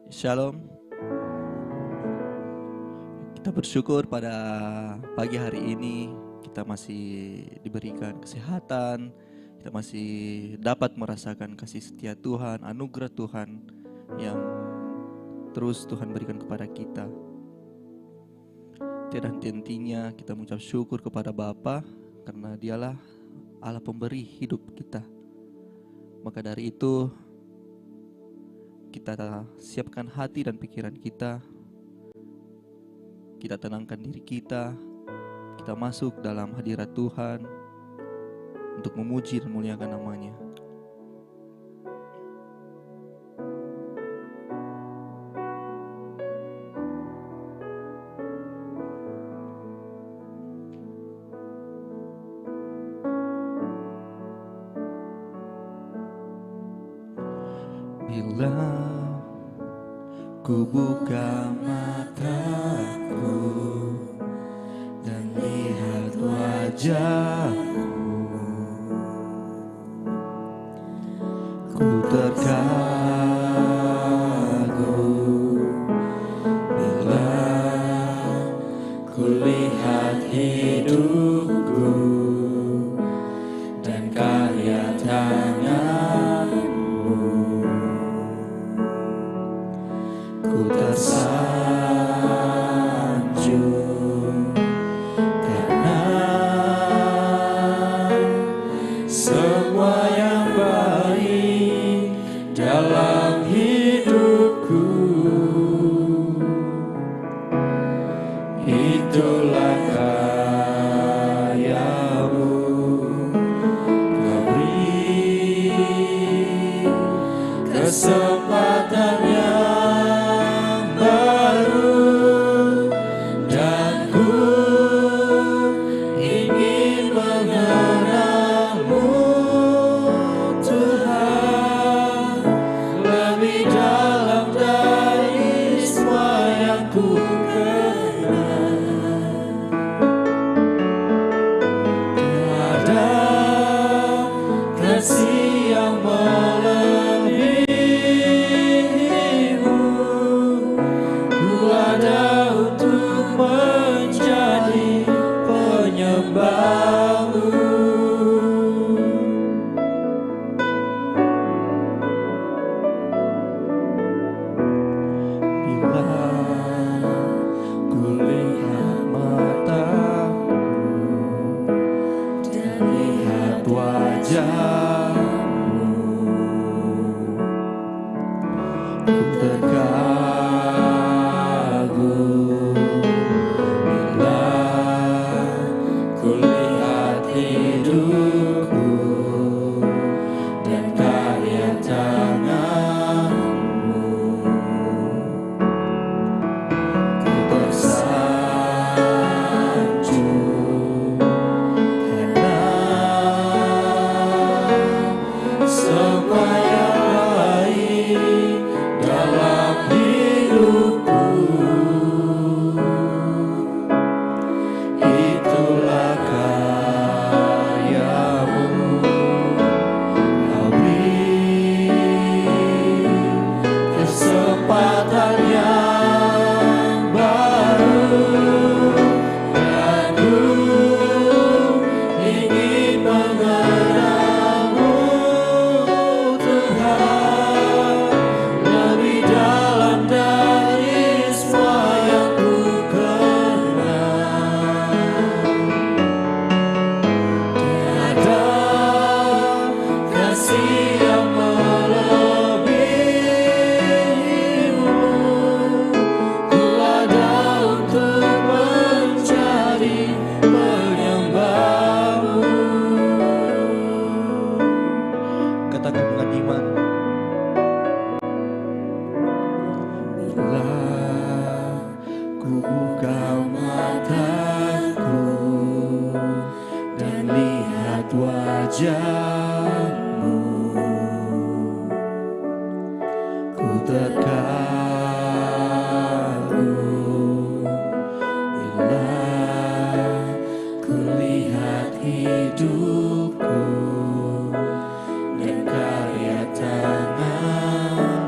Shalom. Kita bersyukur pada pagi hari ini kita masih diberikan kesehatan, kita masih dapat merasakan kasih setia Tuhan, anugerah Tuhan yang terus Tuhan berikan kepada kita. Tiada henti-hentinya kita mengucap syukur kepada Bapa karena Dialah Allah pemberi hidup kita. Maka dari itu kita siapkan hati dan pikiran kita, kita tenangkan diri kita masuk dalam hadirat Tuhan untuk memuji dan memuliakan nama-Nya. Bila ku buka mataku dan lihat wajahmu, ku terkagum bila ku lihat hidupku dan karya tanganmu. Ku tersanjung karena semua yang baik dalam hidupku, itulah karya-Mu. Kau beri kesempatan yang baru, dan ku ingin mengenal-Mu, Tuhan, lebih dalam dari semua yang ku kenal. Tiada kasih yang melebihi-Mu. Ku ada untuk menjadi penyembah-Mu. Bila ku lihat matamu dan lihat wajah-Mu, ku terkagum bila ku lihat hidupku dan karya tangan-Mu. Ku tersanjung karena semua yang baik dalam hidupku, itulah karya-Mu. Kau beri kesempatan yang baru, dan ku ingin mengenal-Mu, Tuhan, lebih dalam dari semua yang ku kenal. Tiada kasih yang melebihi-Mu. Ku ada untuk menjadi penyembah-Mu. Katakan dengan iman. Bila ku buka mataku dan lihat wajah-Mu, ku terkagum bila ku lihat hidupku dan karya tangan-Mu.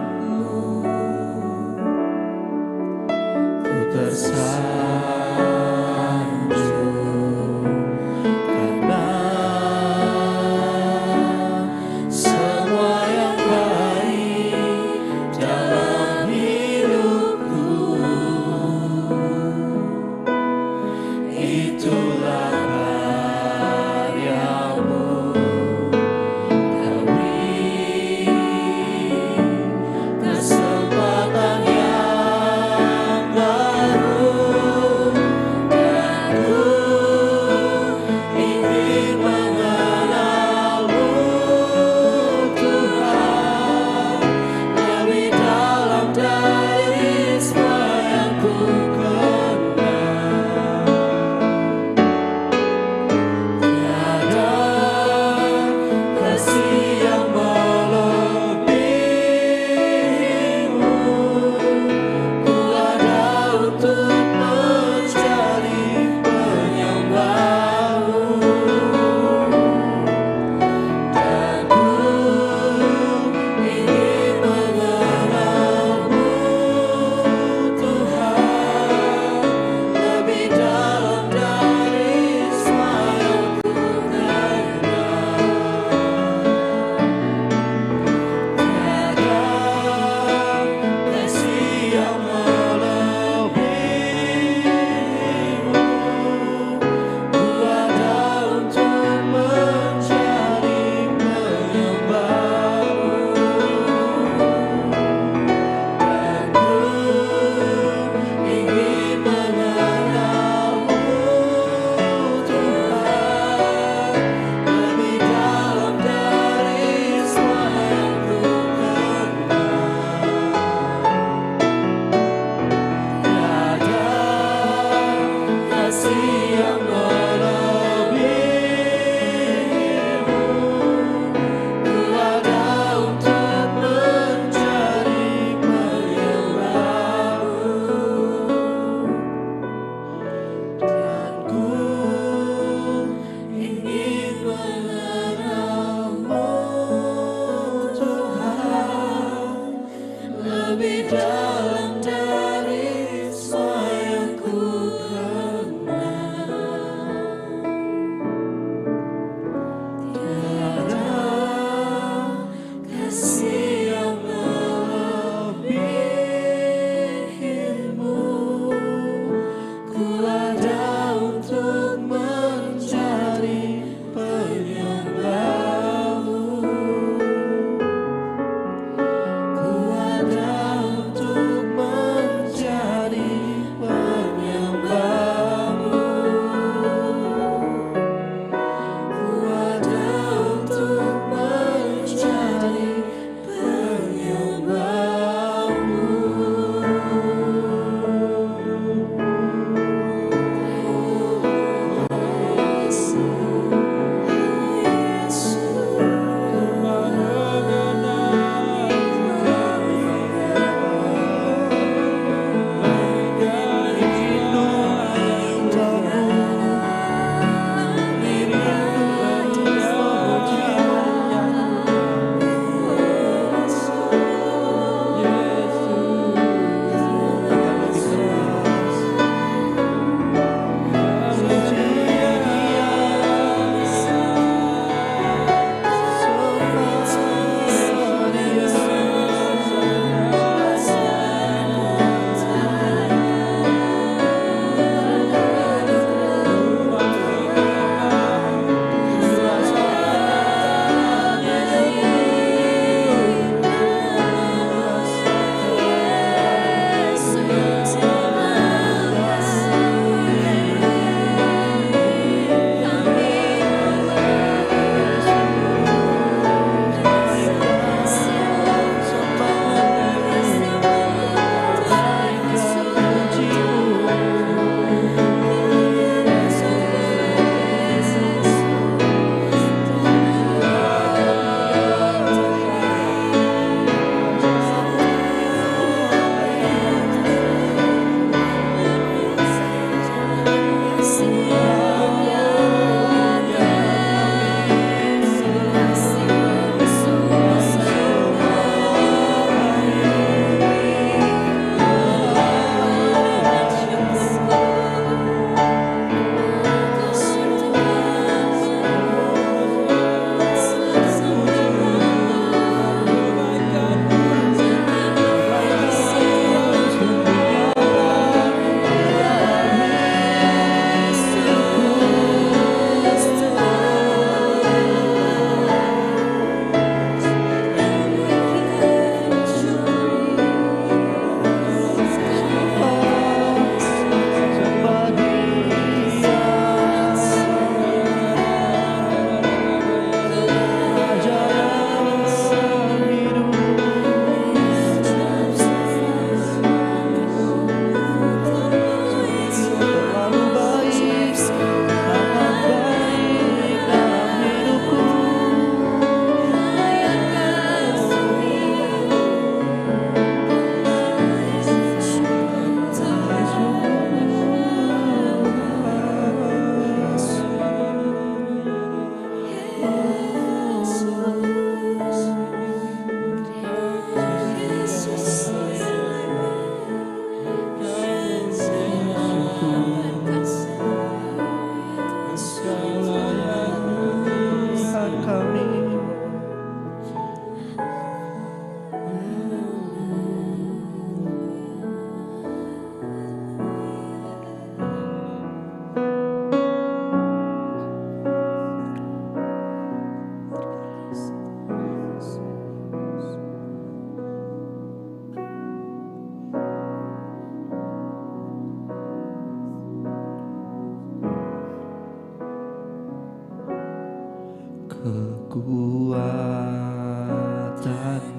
kekuatan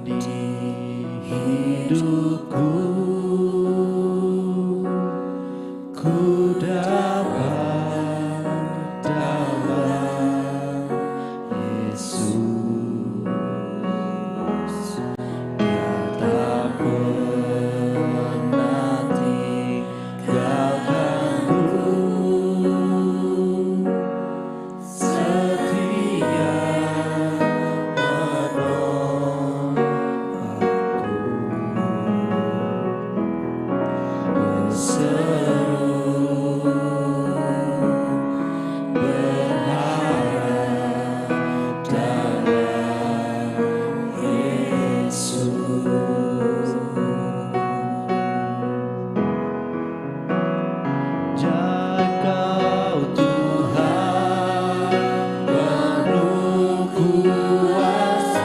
di hidupku, ku dapat dalam Yesus. Dia tak pernah tinggalkanku, setia menolong aku. Berseru berharap dalam Yesus. Jaga Tuhan penuh kuasa,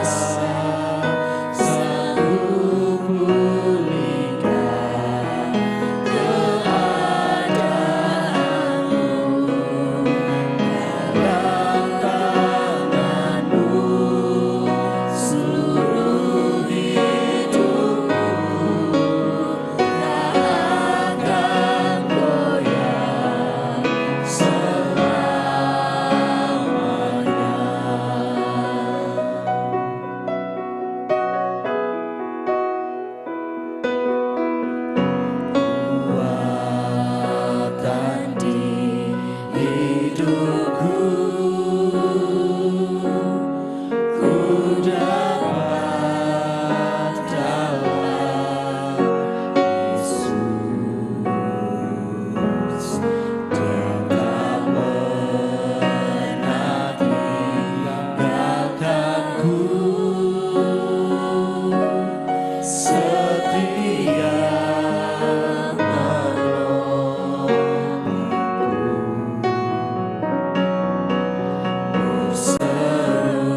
sanggup pulihkan keadaanmu. Dalam tanganmu seluruh hidupku, tak akan goyah kekuatan di hidupku, ku dapat dalam Yesus. Dia tak pernah tinggalkanku, setia menolong aku. Berseru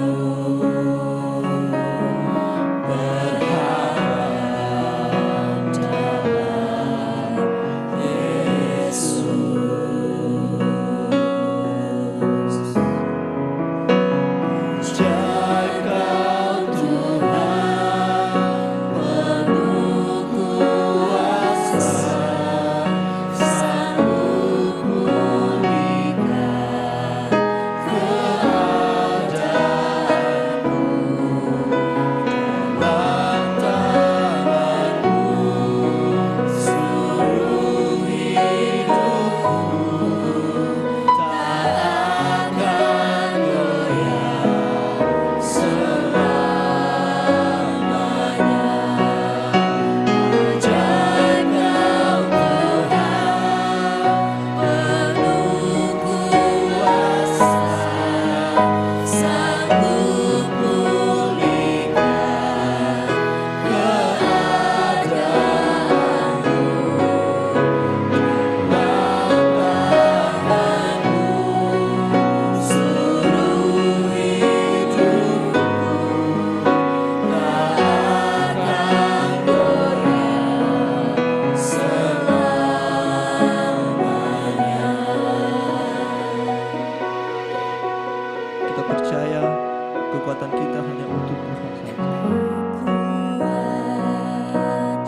berharap dalam Yesus. Jaga Tuhan penuh kuasa, sanggup pulihkan keadaanmu. Dalam tanganmu seluruh hidupku, tak akan goyah selamanya. Jaga Tuhan penuh kuasa, sanggup pulihkan keadaanmu. Dalam tanganmu seluruh hidupku, tak akan goyah selamanya. Kita percaya kekuatan kita hanya untuk Tuhan saja.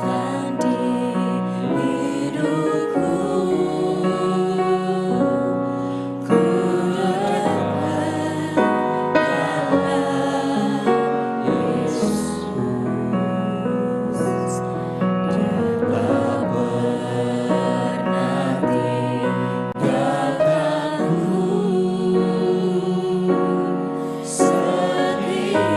Kekuatan di hidupku, ku dapat dalam Yesus. Dia tak pernah tinggalkanku, setia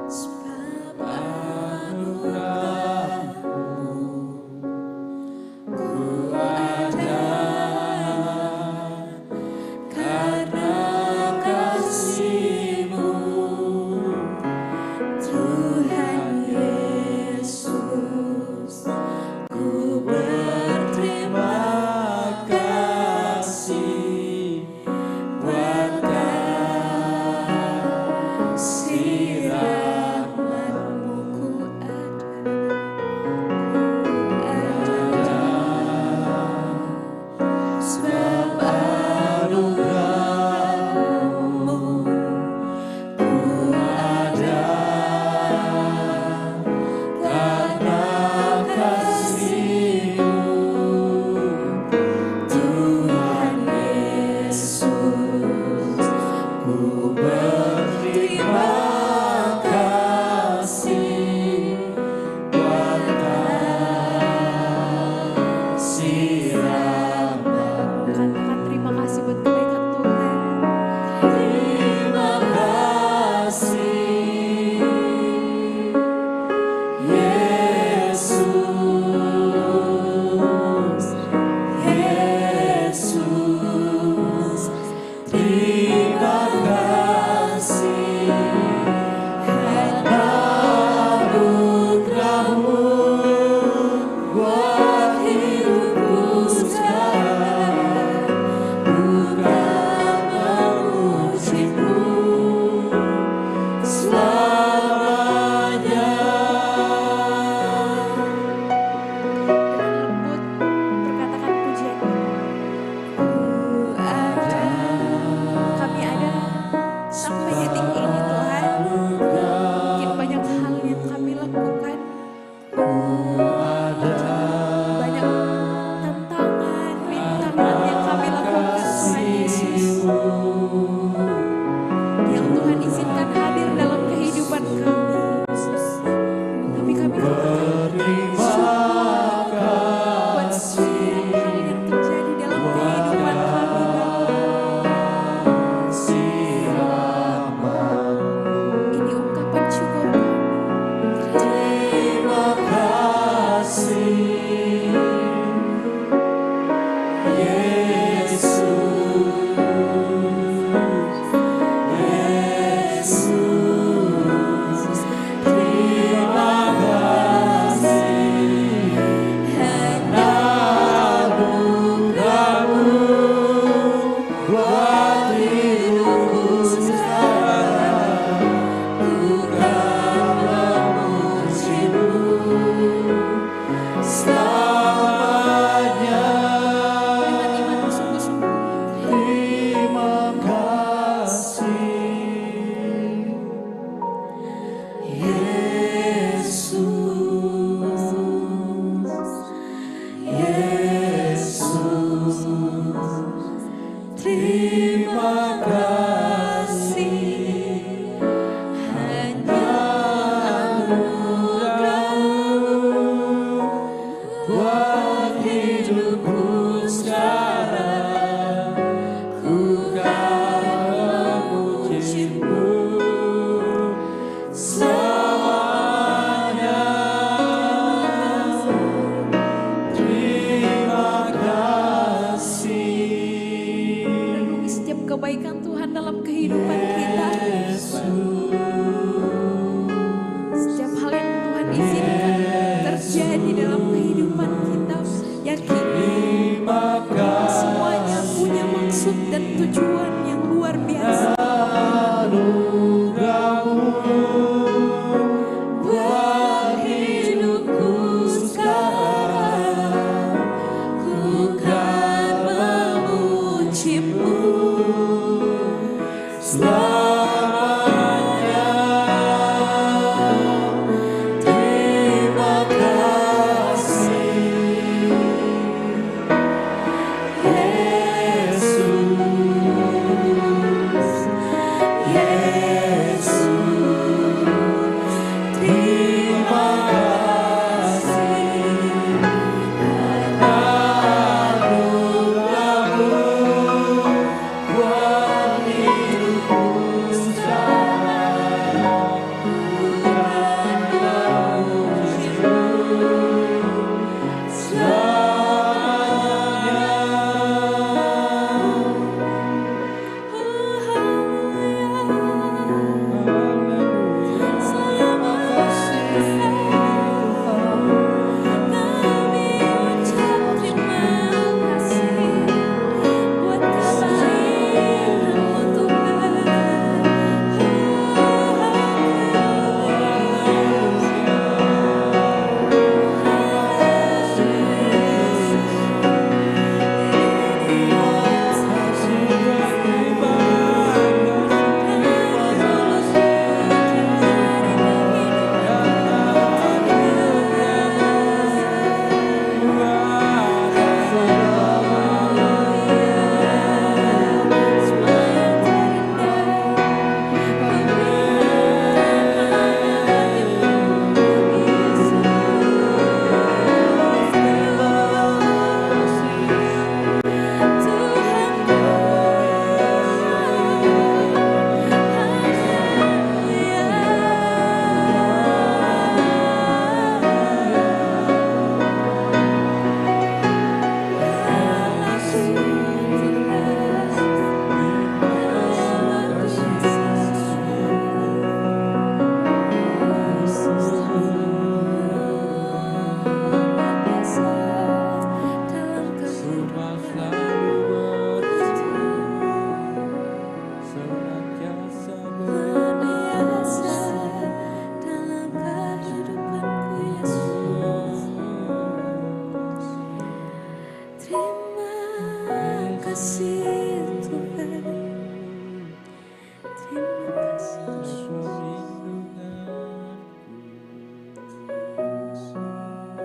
Sebab anugerahmu kami buat setiap hal yang terjadi dalam kehidupan kami Bapa. Ini ungkapan syukur kebaikan Tuhan dalam kehidupan kita. Setiap hal yang Tuhan izinkan terjadi dalam kehidupan kita, yakin semuanya punya maksud dan tujuan yang luar biasa. Buat hidupku sekarang, ku kan memujimu selamanya. Terima kasih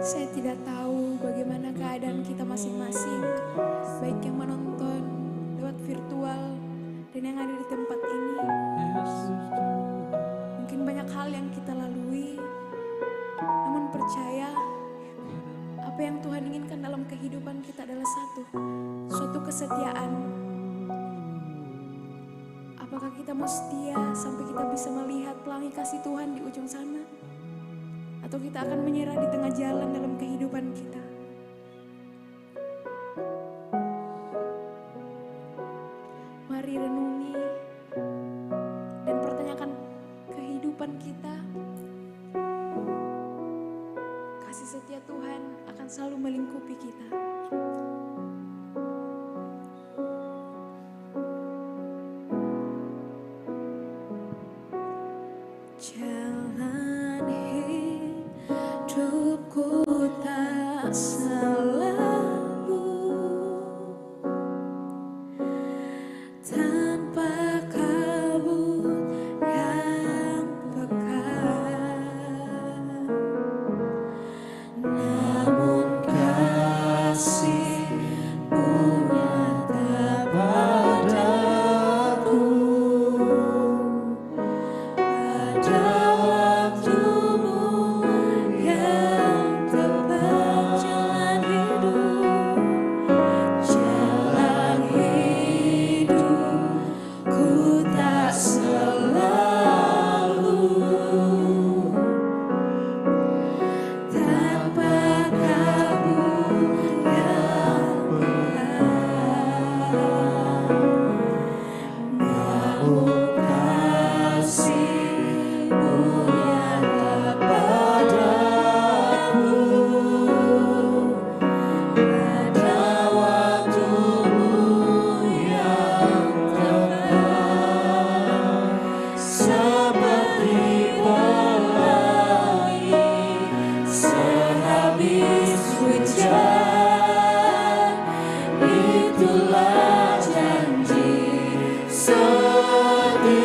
Saya tidak tahu bagaimana keadaan kita masing-masing, baik yang menonton lewat virtual dan yang ada di tempat ini. Mungkin banyak hal yang kita lalui, namun percaya apa yang Tuhan inginkan dalam kehidupan kita adalah suatu kesetiaan. Apakah kita mau setia sampai kita bisa melihat pelangi kasih Tuhan di ujung sana? Atau kita akan menyerah di tengah jalan dalam kehidupan kita? Mari renungi dan pertanyakan kehidupan kita. Kasih setia Tuhan akan selalu melingkupi kita. Jalan hidupku tak selalu tanpa kabut yang pekat, namun kasih-Mu nyata padaku. Pada waktu-Mu yang tepat, jalan hidupku tak selalu tanpa kabut yang pekat, namun kasih-Mu nyata padaku. Pada waktu-Mu yang tepat, seperti pelangi sehabis hujan, itulah janji setia-Mu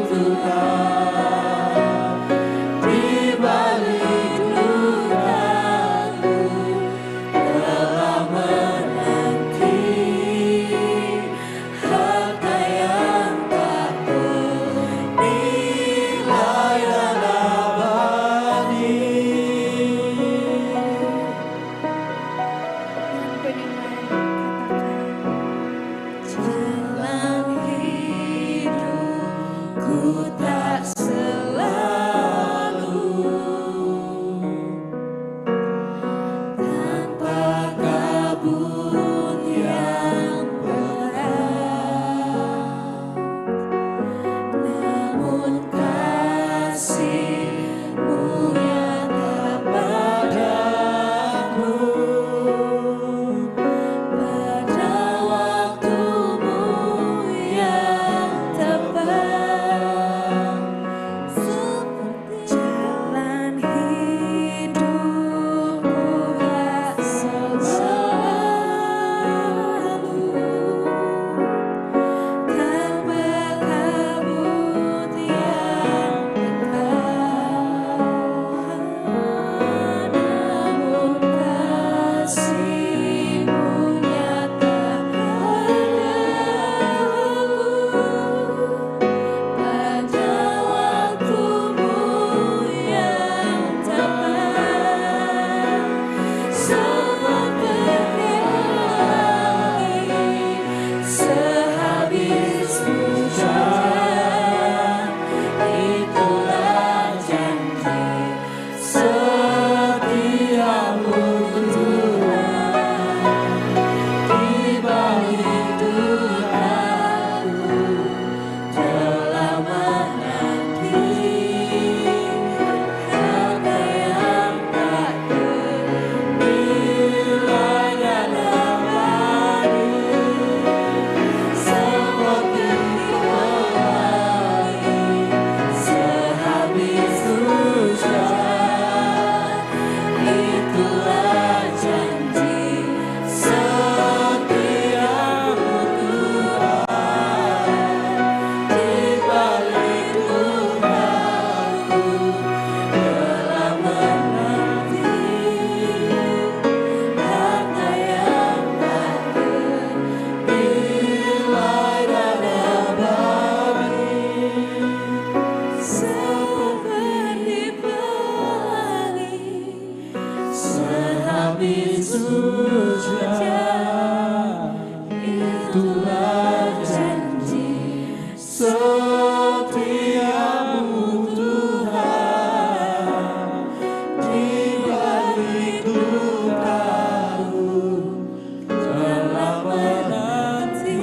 Tuhan. Di balik lukaku telah menanti harta yang tak bernilai dan abadi. kami sujud, itulah janji setiamu Tuhan. Di balik luka-Mu telah menanti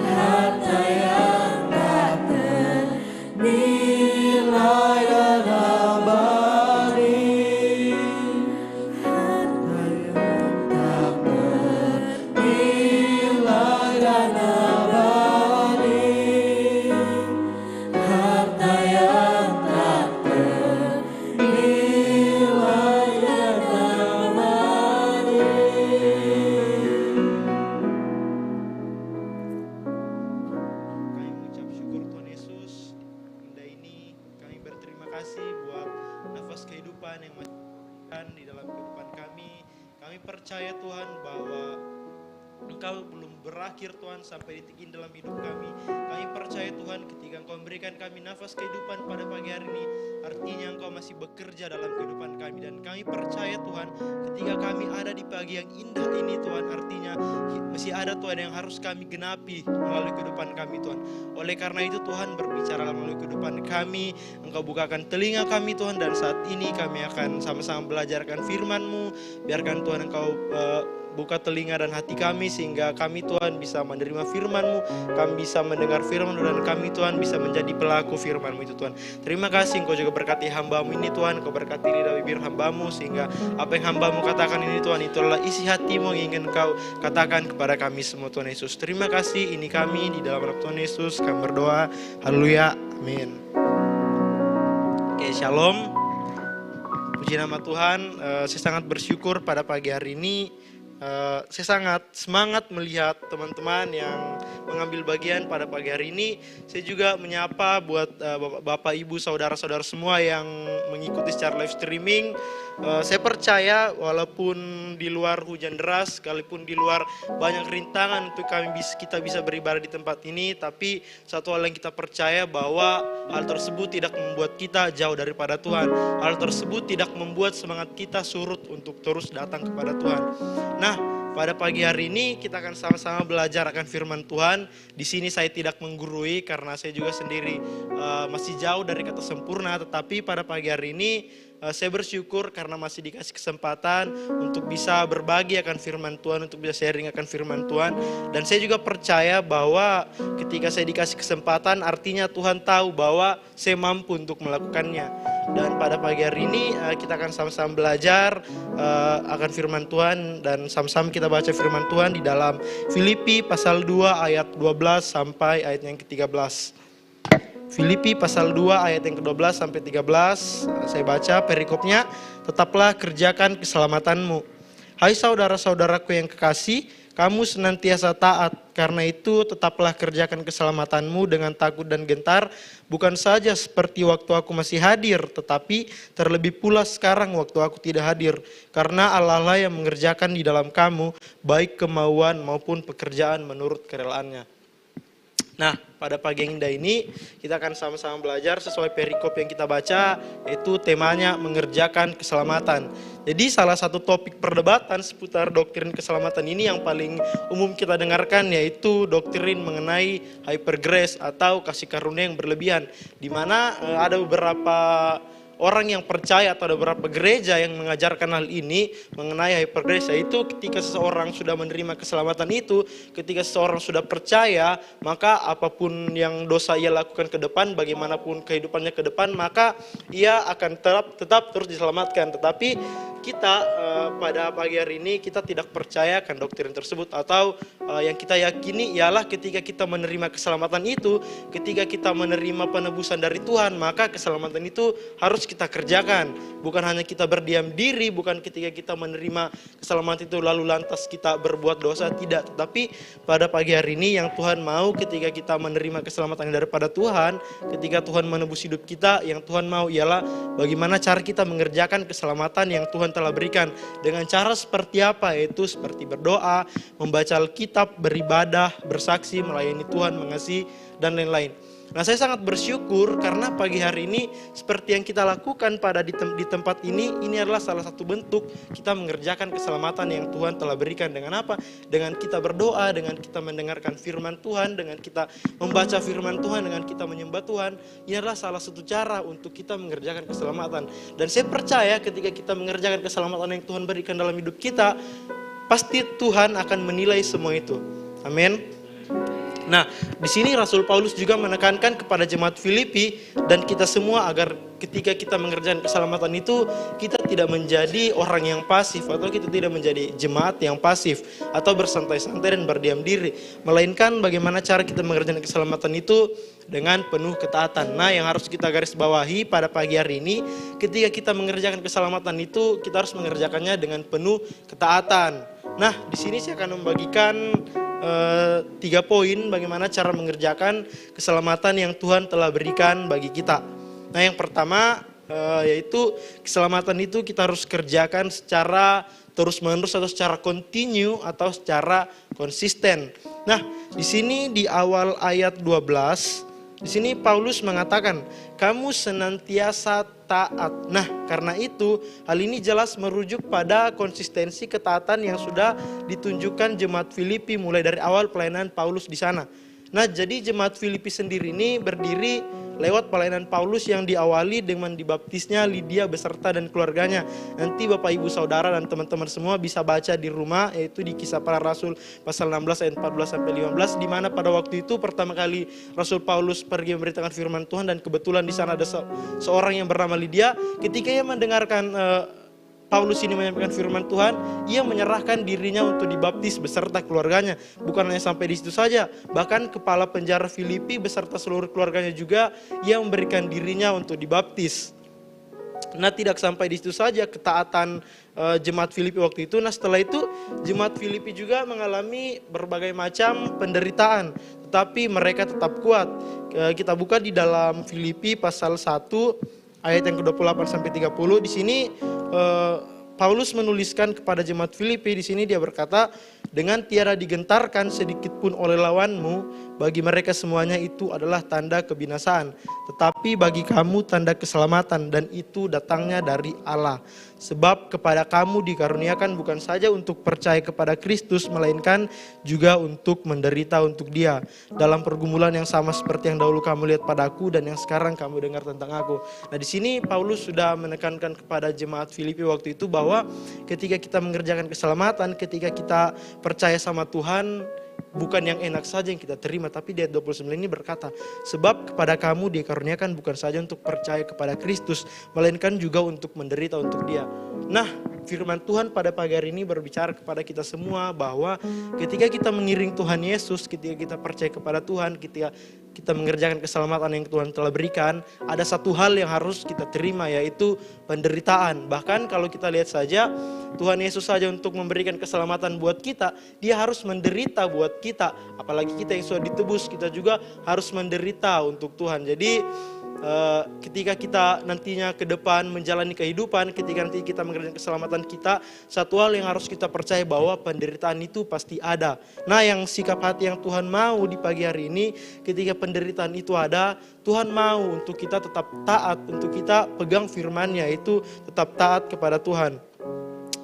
harta yang tak ternilai dan abadi, harta yang tak ternilai dan abadi, harta yang tak ternilai dan abadi. Kami mengucap syukur Tuhan Yesus. Indah ini kami berterima kasih buat nafas kehidupan yang masih ada di dalam kehidupan kami. Kami percaya Tuhan bahwa Engkau belum berakhir Tuhan sampai detik ini dalam hidup kami. Kami percaya Tuhan ketika Engkau memberikan kami nafas kehidupan pada pagi hari ini, artinya Engkau masih bekerja dalam kehidupan kami. Dan kami percaya Tuhan ketika kami ada di pagi yang indah ini Tuhan, artinya masih ada Tuhan yang harus kami genapi melalui kehidupan kami Tuhan. Oleh karena itu Tuhan berbicara melalui kehidupan kami, Engkau bukakan telinga kami Tuhan, dan saat ini kami akan sama-sama belajarkan firman-Mu. Biarkan Tuhan Engkau buka telinga dan hati kami sehingga kami Tuhan bisa menerima firman-Mu, kami bisa mendengar firman-Mu, dan kami Tuhan bisa menjadi pelaku firman-Mu itu Tuhan. Terima kasih Engkau juga berkati hamba-Mu ini Tuhan, Engkau berkati lidah bibir hamba-Mu sehingga apa yang hamba-Mu katakan ini Tuhan, itu adalah isi hati-Mu yang ingin Engkau katakan kepada kami semua Tuhan Yesus. Terima kasih, ini kami di dalam nama Tuhan Yesus kami berdoa, haleluya, amin. Oke, shalom, puji nama Tuhan. Saya sangat bersyukur pada pagi hari ini. Saya sangat semangat melihat teman-teman yang mengambil bagian pada pagi hari ini. Saya juga menyapa buat Bapak, Ibu, Saudara-saudara semua yang mengikuti secara live streaming. Saya percaya walaupun di luar hujan deras, sekalipun di luar banyak rintangan untuk kita bisa beribadah di tempat ini, tapi satu hal yang kita percaya bahwa hal tersebut tidak membuat kita jauh daripada Tuhan. Hal tersebut tidak membuat semangat kita surut untuk terus datang kepada Tuhan. Nah, pada pagi hari ini kita akan sama-sama belajar akan firman Tuhan. Di sini saya tidak menggurui karena saya juga sendiri masih jauh dari kata sempurna. Tetapi pada pagi hari ini saya bersyukur karena masih dikasih kesempatan untuk bisa berbagi akan firman Tuhan, untuk bisa sharing akan firman Tuhan. Dan saya juga percaya bahwa ketika saya dikasih kesempatan artinya Tuhan tahu bahwa saya mampu untuk melakukannya. Dan pada pagi hari ini kita akan sama-sama belajar akan firman Tuhan, dan sama-sama kita baca firman Tuhan di dalam Filipi pasal 2 ayat 12 sampai ayat yang ke-13. Filipi pasal 2 ayat yang ke-12 sampai 13. Saya baca perikopnya. Tetaplah kerjakan keselamatanmu. Hai saudara-saudaraku yang kekasih, kamu senantiasa taat. Karena itu tetaplah kerjakan keselamatanmu dengan takut dan gentar, bukan saja seperti waktu aku masih hadir, tetapi terlebih pula sekarang waktu aku tidak hadir. Karena Allah lah yang mengerjakan di dalam kamu, baik kemauan maupun pekerjaan menurut kerelaannya. Nah, pada pagi yang indah ini kita akan sama-sama belajar sesuai perikop yang kita baca, yaitu temanya mengerjakan keselamatan. Jadi salah satu topik perdebatan seputar doktrin keselamatan ini yang paling umum kita dengarkan yaitu doktrin mengenai hyper grace atau kasih karunia yang berlebihan, di mana ada beberapa orang yang percaya atau ada beberapa gereja yang mengajarkan hal ini mengenai hyper grace, yaitu ketika seseorang sudah menerima keselamatan itu, ketika seseorang sudah percaya, maka apapun yang dosa ia lakukan ke depan, bagaimanapun kehidupannya ke depan, maka ia akan tetap terus diselamatkan. Tetapi kita pada pagi hari ini kita tidak percaya akan doktrin tersebut, atau yang kita yakini ialah ketika kita menerima keselamatan itu, ketika kita menerima penebusan dari Tuhan, maka keselamatan itu harus kita kerjakan. Bukan hanya kita berdiam diri, bukan ketika kita menerima keselamatan itu lalu lantas kita berbuat dosa, tidak. Tetapi pada pagi hari ini yang Tuhan mau ketika kita menerima keselamatan daripada Tuhan, ketika Tuhan menebus hidup kita, yang Tuhan mau ialah bagaimana cara kita mengerjakan keselamatan yang Tuhan telah berikan. Dengan cara seperti apa? Yaitu seperti berdoa, membaca Alkitab, beribadah, bersaksi, melayani Tuhan, mengasihi, dan lain-lain. Nah, saya sangat bersyukur karena pagi hari ini seperti yang kita lakukan di tempat ini adalah salah satu bentuk kita mengerjakan keselamatan yang Tuhan telah berikan. Dengan apa? Dengan kita berdoa, dengan kita mendengarkan firman Tuhan, dengan kita membaca firman Tuhan, dengan kita menyembah Tuhan. Ini adalah salah satu cara untuk kita mengerjakan keselamatan. Dan saya percaya ketika kita mengerjakan keselamatan yang Tuhan berikan dalam hidup kita, pasti Tuhan akan menilai semua itu. Amin. Nah, di sini Rasul Paulus juga menekankan kepada jemaat Filipi dan kita semua agar ketika kita mengerjakan keselamatan itu, kita tidak menjadi orang yang pasif atau kita tidak menjadi jemaat yang pasif atau bersantai-santai dan berdiam diri, melainkan bagaimana cara kita mengerjakan keselamatan itu dengan penuh ketaatan. Nah, yang harus kita garis bawahi pada pagi hari ini, ketika kita mengerjakan keselamatan itu, kita harus mengerjakannya dengan penuh ketaatan. Nah, di sini saya akan membagikan 3 poin bagaimana cara mengerjakan keselamatan yang Tuhan telah berikan bagi kita. Nah, yang pertama yaitu keselamatan itu kita harus kerjakan secara terus-menerus atau secara kontinu atau secara konsisten. Nah, di sini di awal ayat 12, di sini Paulus mengatakan, kamu senantiasa taat. Nah, karena itu hal ini jelas merujuk pada konsistensi ketaatan yang sudah ditunjukkan jemaat Filipi mulai dari awal pelayanan Paulus di sana. Nah, jadi jemaat Filipi sendiri ini berdiri lewat pelayanan Paulus yang diawali dengan dibaptisnya Lydia beserta dan keluarganya. Nanti Bapak Ibu Saudara dan teman-teman semua bisa baca di rumah, yaitu di Kisah Para Rasul pasal 16 ayat 14 sampai 15, di mana pada waktu itu pertama kali Rasul Paulus pergi memberitakan firman Tuhan dan kebetulan di sana ada seorang yang bernama Lydia. Ketika ia mendengarkan Paulus ini menyampaikan firman Tuhan, ia menyerahkan dirinya untuk dibaptis beserta keluarganya. Bukan hanya sampai di situ saja, bahkan kepala penjara Filipi beserta seluruh keluarganya juga ia memberikan dirinya untuk dibaptis. Nah, tidak sampai di situ saja ketaatan jemaat Filipi waktu itu. Nah, setelah itu jemaat Filipi juga mengalami berbagai macam penderitaan, tetapi mereka tetap kuat. Kita buka di dalam Filipi pasal 1 ayat yang ke-28 sampai 30. Di sini Paulus menuliskan kepada jemaat Filipi, di sini dia berkata, dengan tiada digentarkan sedikit pun oleh lawanmu, bagi mereka semuanya itu adalah tanda kebinasaan, tetapi bagi kamu tanda keselamatan, dan itu datangnya dari Allah. Sebab kepada kamu dikaruniakan bukan saja untuk percaya kepada Kristus, melainkan juga untuk menderita untuk Dia, dalam pergumulan yang sama seperti yang dahulu kamu lihat padaku dan yang sekarang kamu dengar tentang aku. Nah, di sini Paulus sudah menekankan kepada jemaat Filipi waktu itu bahwa ketika kita mengerjakan keselamatan, ketika kita percaya sama Tuhan, bukan yang enak saja yang kita terima, tapi di ayat 29 ini berkata, sebab kepada kamu dikaruniakan bukan saja untuk percaya kepada Kristus, melainkan juga untuk menderita untuk Dia. Nah, firman Tuhan pada pagi hari ini berbicara kepada kita semua bahwa ketika kita mengiring Tuhan Yesus, ketika kita percaya kepada Tuhan, ketika kita mengerjakan keselamatan yang Tuhan telah berikan, ada satu hal yang harus kita terima, yaitu penderitaan. Bahkan kalau kita lihat saja, Tuhan Yesus saja untuk memberikan keselamatan buat kita, Dia harus menderita buat kita. Apalagi kita yang sudah ditebus, kita juga harus menderita untuk Tuhan. Jadi ketika kita nantinya ke depan menjalani kehidupan, ketika nanti kita mengerjakan keselamatan kita, satu hal yang harus kita percaya bahwa penderitaan itu pasti ada. Nah, yang sikap hati yang Tuhan mau di pagi hari ini, ketika penderitaan itu ada, Tuhan mau untuk kita tetap taat, untuk kita pegang firman-Nya, itu tetap taat kepada Tuhan.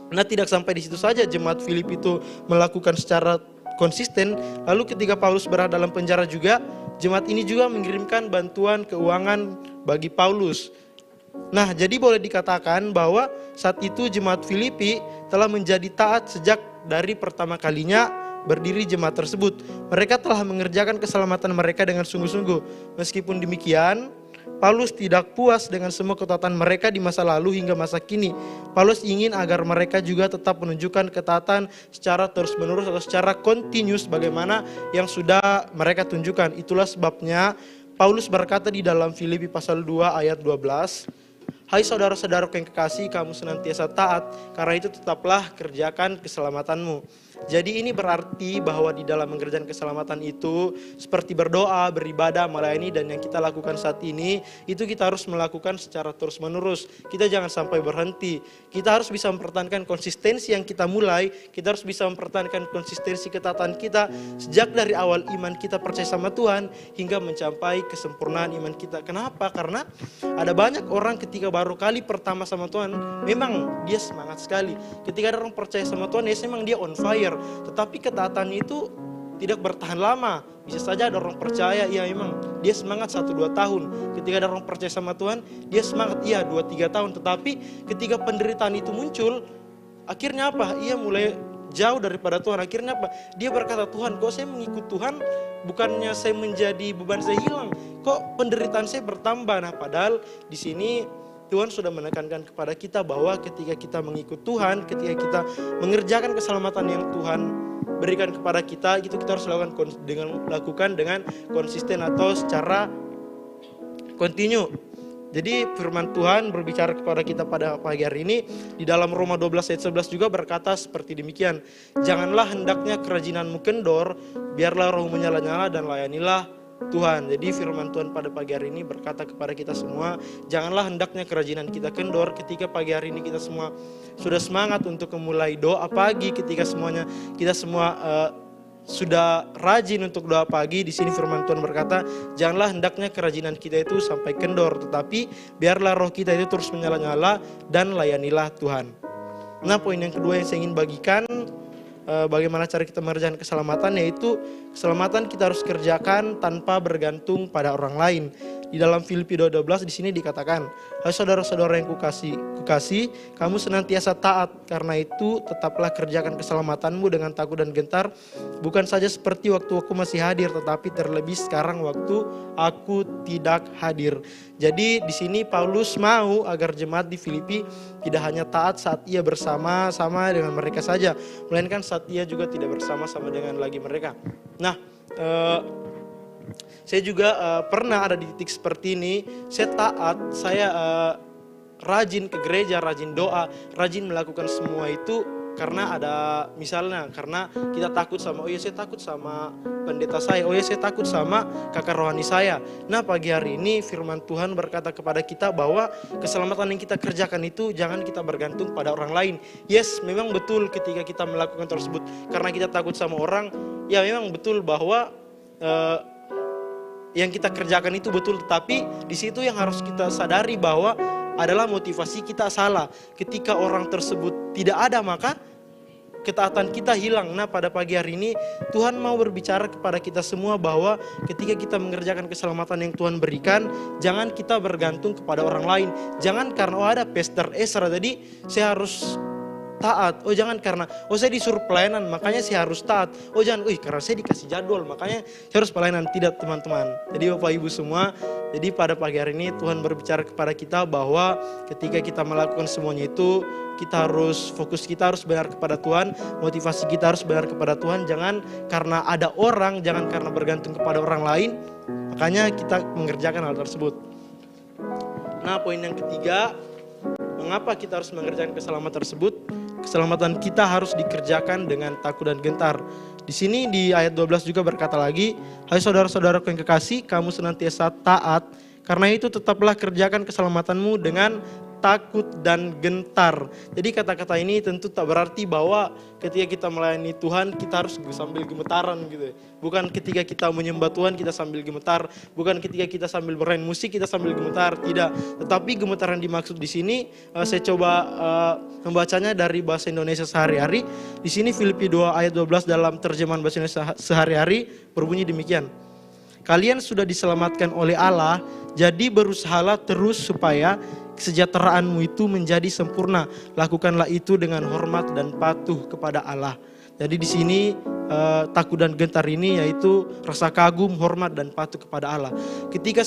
Nah, tidak sampai di situ saja jemaat Filipi itu melakukan secara konsisten. Lalu ketika Paulus berada dalam penjara juga, jemaat ini juga mengirimkan bantuan keuangan bagi Paulus. Nah, jadi boleh dikatakan bahwa saat itu jemaat Filipi telah menjadi taat sejak dari pertama kalinya berdiri jemaat tersebut. Mereka telah mengerjakan keselamatan mereka dengan sungguh-sungguh. Meskipun demikian, Paulus tidak puas dengan semua ketaatan mereka di masa lalu hingga masa kini. Paulus ingin agar mereka juga tetap menunjukkan ketaatan secara terus-menerus atau secara kontinus bagaimana yang sudah mereka tunjukkan. Itulah sebabnya Paulus berkata di dalam Filipi pasal 2 ayat 12, hai saudara-saudaraku yang kekasih, kamu senantiasa taat, karena itu tetaplah kerjakan keselamatanmu. Jadi ini berarti bahwa di dalam mengerjakan keselamatan itu seperti berdoa, beribadah, melayani, dan yang kita lakukan saat ini itu kita harus melakukan secara terus menerus. Kita jangan sampai berhenti. Kita harus bisa mempertahankan konsistensi yang kita mulai. Kita harus bisa mempertahankan konsistensi ketaatan kita sejak dari awal iman kita percaya sama Tuhan hingga mencapai kesempurnaan iman kita. Kenapa? Karena ada banyak orang ketika baru kali pertama sama Tuhan, memang dia semangat sekali. Ketika ada orang percaya sama Tuhan, ya memang dia on fire. Tetapi ketaatan itu tidak bertahan lama. Bisa saja ada orang percaya, ya memang dia semangat 1-2 tahun. Ketika ada orang percaya sama Tuhan, dia semangat 2-3 tahun. Tetapi ketika penderitaan itu muncul, akhirnya apa? Ia mulai jauh daripada Tuhan. Akhirnya apa? Dia berkata, Tuhan, kok saya mengikut Tuhan, bukannya saya menjadi beban saya hilang, kok penderitaan saya bertambah. Nah, padahal di sini Tuhan sudah menekankan kepada kita bahwa ketika kita mengikut Tuhan, ketika kita mengerjakan keselamatan yang Tuhan berikan kepada kita, itu kita harus lakukan dengan konsisten atau secara kontinu. Jadi firman Tuhan berbicara kepada kita pada pagi hari ini di dalam Roma 12 ayat 11 juga berkata seperti demikian. Janganlah hendaknya kerajinanmu kendor, biarlah rohmu menyala-nyala dan layanilah Tuhan. Jadi firman Tuhan pada pagi hari ini berkata kepada kita semua, janganlah hendaknya kerajinan kita kendor. Ketika pagi hari ini kita semua sudah semangat untuk memulai doa pagi, ketika kita semua sudah rajin untuk doa pagi, di sini firman Tuhan berkata, janganlah hendaknya kerajinan kita itu sampai kendor, tetapi biarlah roh kita itu terus menyala-nyala dan layanilah Tuhan. Nah, poin yang kedua yang saya ingin bagikan, bagaimana cara kita mengerjakan keselamatan, yaitu keselamatan kita harus kerjakan tanpa bergantung pada orang lain. Di dalam Filipi 2:12 di sini dikatakan, hai saudara-saudara yang kukasih, kamu senantiasa taat, karena itu tetaplah kerjakan keselamatanmu dengan takut dan gentar, bukan saja seperti waktu aku masih hadir, tetapi terlebih sekarang waktu aku tidak hadir. Jadi di sini Paulus mau agar jemaat di Filipi tidak hanya taat saat ia bersama-sama dengan mereka saja, melainkan saat ia juga tidak bersama-sama dengan lagi mereka. Nah, saya juga pernah ada di titik seperti ini. Saya taat, saya rajin ke gereja, rajin doa, rajin melakukan semua itu karena ada misalnya karena kita takut sama, saya takut sama pendeta saya, saya takut sama kakak rohani saya. Nah, pagi hari ini firman Tuhan berkata kepada kita bahwa keselamatan yang kita kerjakan itu jangan kita bergantung pada orang lain. Yes, memang betul ketika kita melakukan tersebut karena kita takut sama orang, ya memang betul bahwa yang kita kerjakan itu betul, tetapi di situ yang harus kita sadari bahwa adalah motivasi kita salah. Ketika orang tersebut tidak ada, maka ketaatan kita hilang. Nah, pada pagi hari ini Tuhan mau berbicara kepada kita semua bahwa ketika kita mengerjakan keselamatan yang Tuhan berikan, jangan kita bergantung kepada orang lain. Jangan karena ada Pastor Ezra jadi saya harus taat. Jangan karena saya disuruh pelayanan makanya saya harus taat. Jangan karena saya dikasih jadwal makanya saya harus pelayanan. Tidak, teman-teman. Jadi Bapak Ibu semua, jadi pada pagi hari ini Tuhan berbicara kepada kita bahwa ketika kita melakukan semuanya itu, kita harus fokus, kita harus benar kepada Tuhan, motivasi kita harus benar kepada Tuhan. Jangan karena ada orang, jangan karena bergantung kepada orang lain, makanya kita mengerjakan hal tersebut. Nah, poin yang ketiga, mengapa kita harus mengerjakan keselamatan tersebut? Keselamatan kita harus dikerjakan dengan takut dan gentar. Di sini di ayat 12 juga berkata lagi, hai saudara-saudaraku yang kekasih, kamu senantiasa taat, karena itu tetaplah kerjakan keselamatanmu dengan takut dan gentar. Jadi kata-kata ini tentu tak berarti bahwa ketika kita melayani Tuhan kita harus sambil gemetaran gitu. Bukan ketika kita menyembah Tuhan kita sambil gemetar, bukan ketika kita sambil bermain musik kita sambil gemetar, tidak. Tetapi gemetaran dimaksud di sini saya coba membacanya dari bahasa Indonesia sehari-hari. Di sini Filipi 2 ayat 12 dalam terjemahan bahasa Indonesia sehari-hari berbunyi demikian. Kalian sudah diselamatkan oleh Allah, jadi berusahalah terus supaya kesejahteraanmu itu menjadi sempurna. Lakukanlah itu dengan hormat dan patuh kepada Allah. Jadi di sini takut dan gentar ini yaitu rasa kagum, hormat dan patuh kepada Allah. Ketika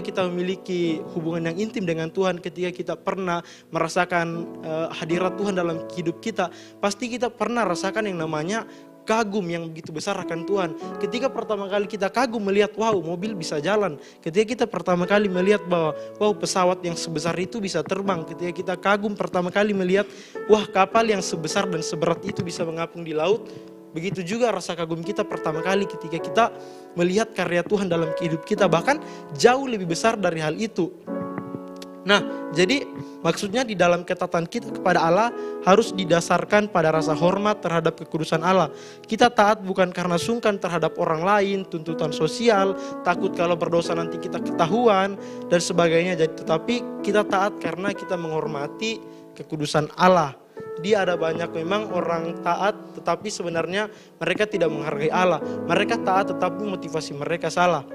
kita memiliki hubungan yang intim dengan Tuhan, ketika kita pernah merasakan hadirat Tuhan dalam hidup kita, pasti kita pernah rasakan yang namanya kagum yang begitu besar akan Tuhan. Ketika pertama kali kita kagum melihat, wow, mobil bisa jalan. Ketika kita pertama kali melihat bahwa, wow, pesawat yang sebesar itu bisa terbang. Ketika kita kagum pertama kali melihat, wah, kapal yang sebesar dan seberat itu bisa mengapung di laut. Begitu juga rasa kagum kita pertama kali ketika kita melihat karya Tuhan dalam kehidupan kita. Bahkan jauh lebih besar dari hal itu. Nah, jadi maksudnya di dalam ketaatan kita kepada Allah harus didasarkan pada rasa hormat terhadap kekudusan Allah. Kita taat bukan karena sungkan terhadap orang lain, tuntutan sosial, takut kalau berdosa nanti kita ketahuan, dan sebagainya. Jadi, tetapi kita taat karena kita menghormati kekudusan Allah. Dia ada banyak memang orang taat tetapi sebenarnya mereka tidak menghargai Allah. Mereka taat tetapi motivasi mereka salah.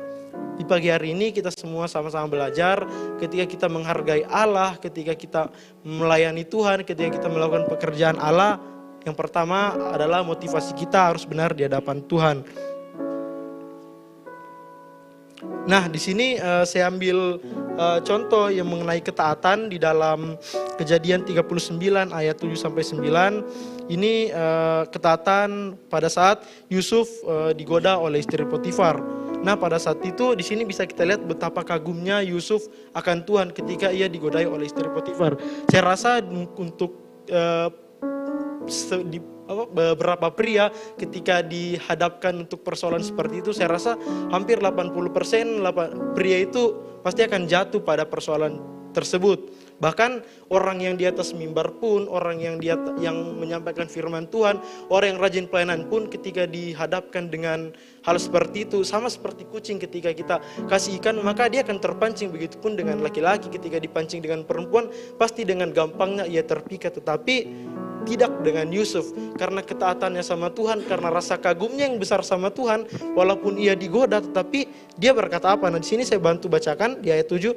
Di pagi hari ini kita semua sama-sama belajar ketika kita menghargai Allah, ketika kita melayani Tuhan, ketika kita melakukan pekerjaan Allah, yang pertama adalah motivasi kita harus benar di hadapan Tuhan. Nah, di sini saya ambil contoh yang mengenai ketaatan di dalam Kejadian 39 ayat 7 sampai 9. Ini ketaatan pada saat Yusuf digoda oleh istri Potifar. Nah, pada saat itu di sini bisa kita lihat betapa kagumnya Yusuf akan Tuhan ketika ia digodai oleh istri Potifar. Saya rasa untuk beberapa pria ketika dihadapkan untuk persoalan seperti itu, saya rasa hampir 80% pria itu pasti akan jatuh pada persoalan tersebut. Bahkan orang yang di atas mimbar pun, orang yang menyampaikan firman Tuhan, orang yang rajin pelayanan pun ketika dihadapkan dengan hal seperti itu, sama seperti kucing ketika kita kasih ikan, maka dia akan terpancing. Begitupun dengan laki-laki ketika dipancing dengan perempuan, pasti dengan gampangnya ia terpikat. Tetapi tidak dengan Yusuf, karena ketaatannya sama Tuhan, karena rasa kagumnya yang besar sama Tuhan, walaupun ia digoda, tetapi dia berkata apa? Nah, di sini saya bantu bacakan di ayat 7.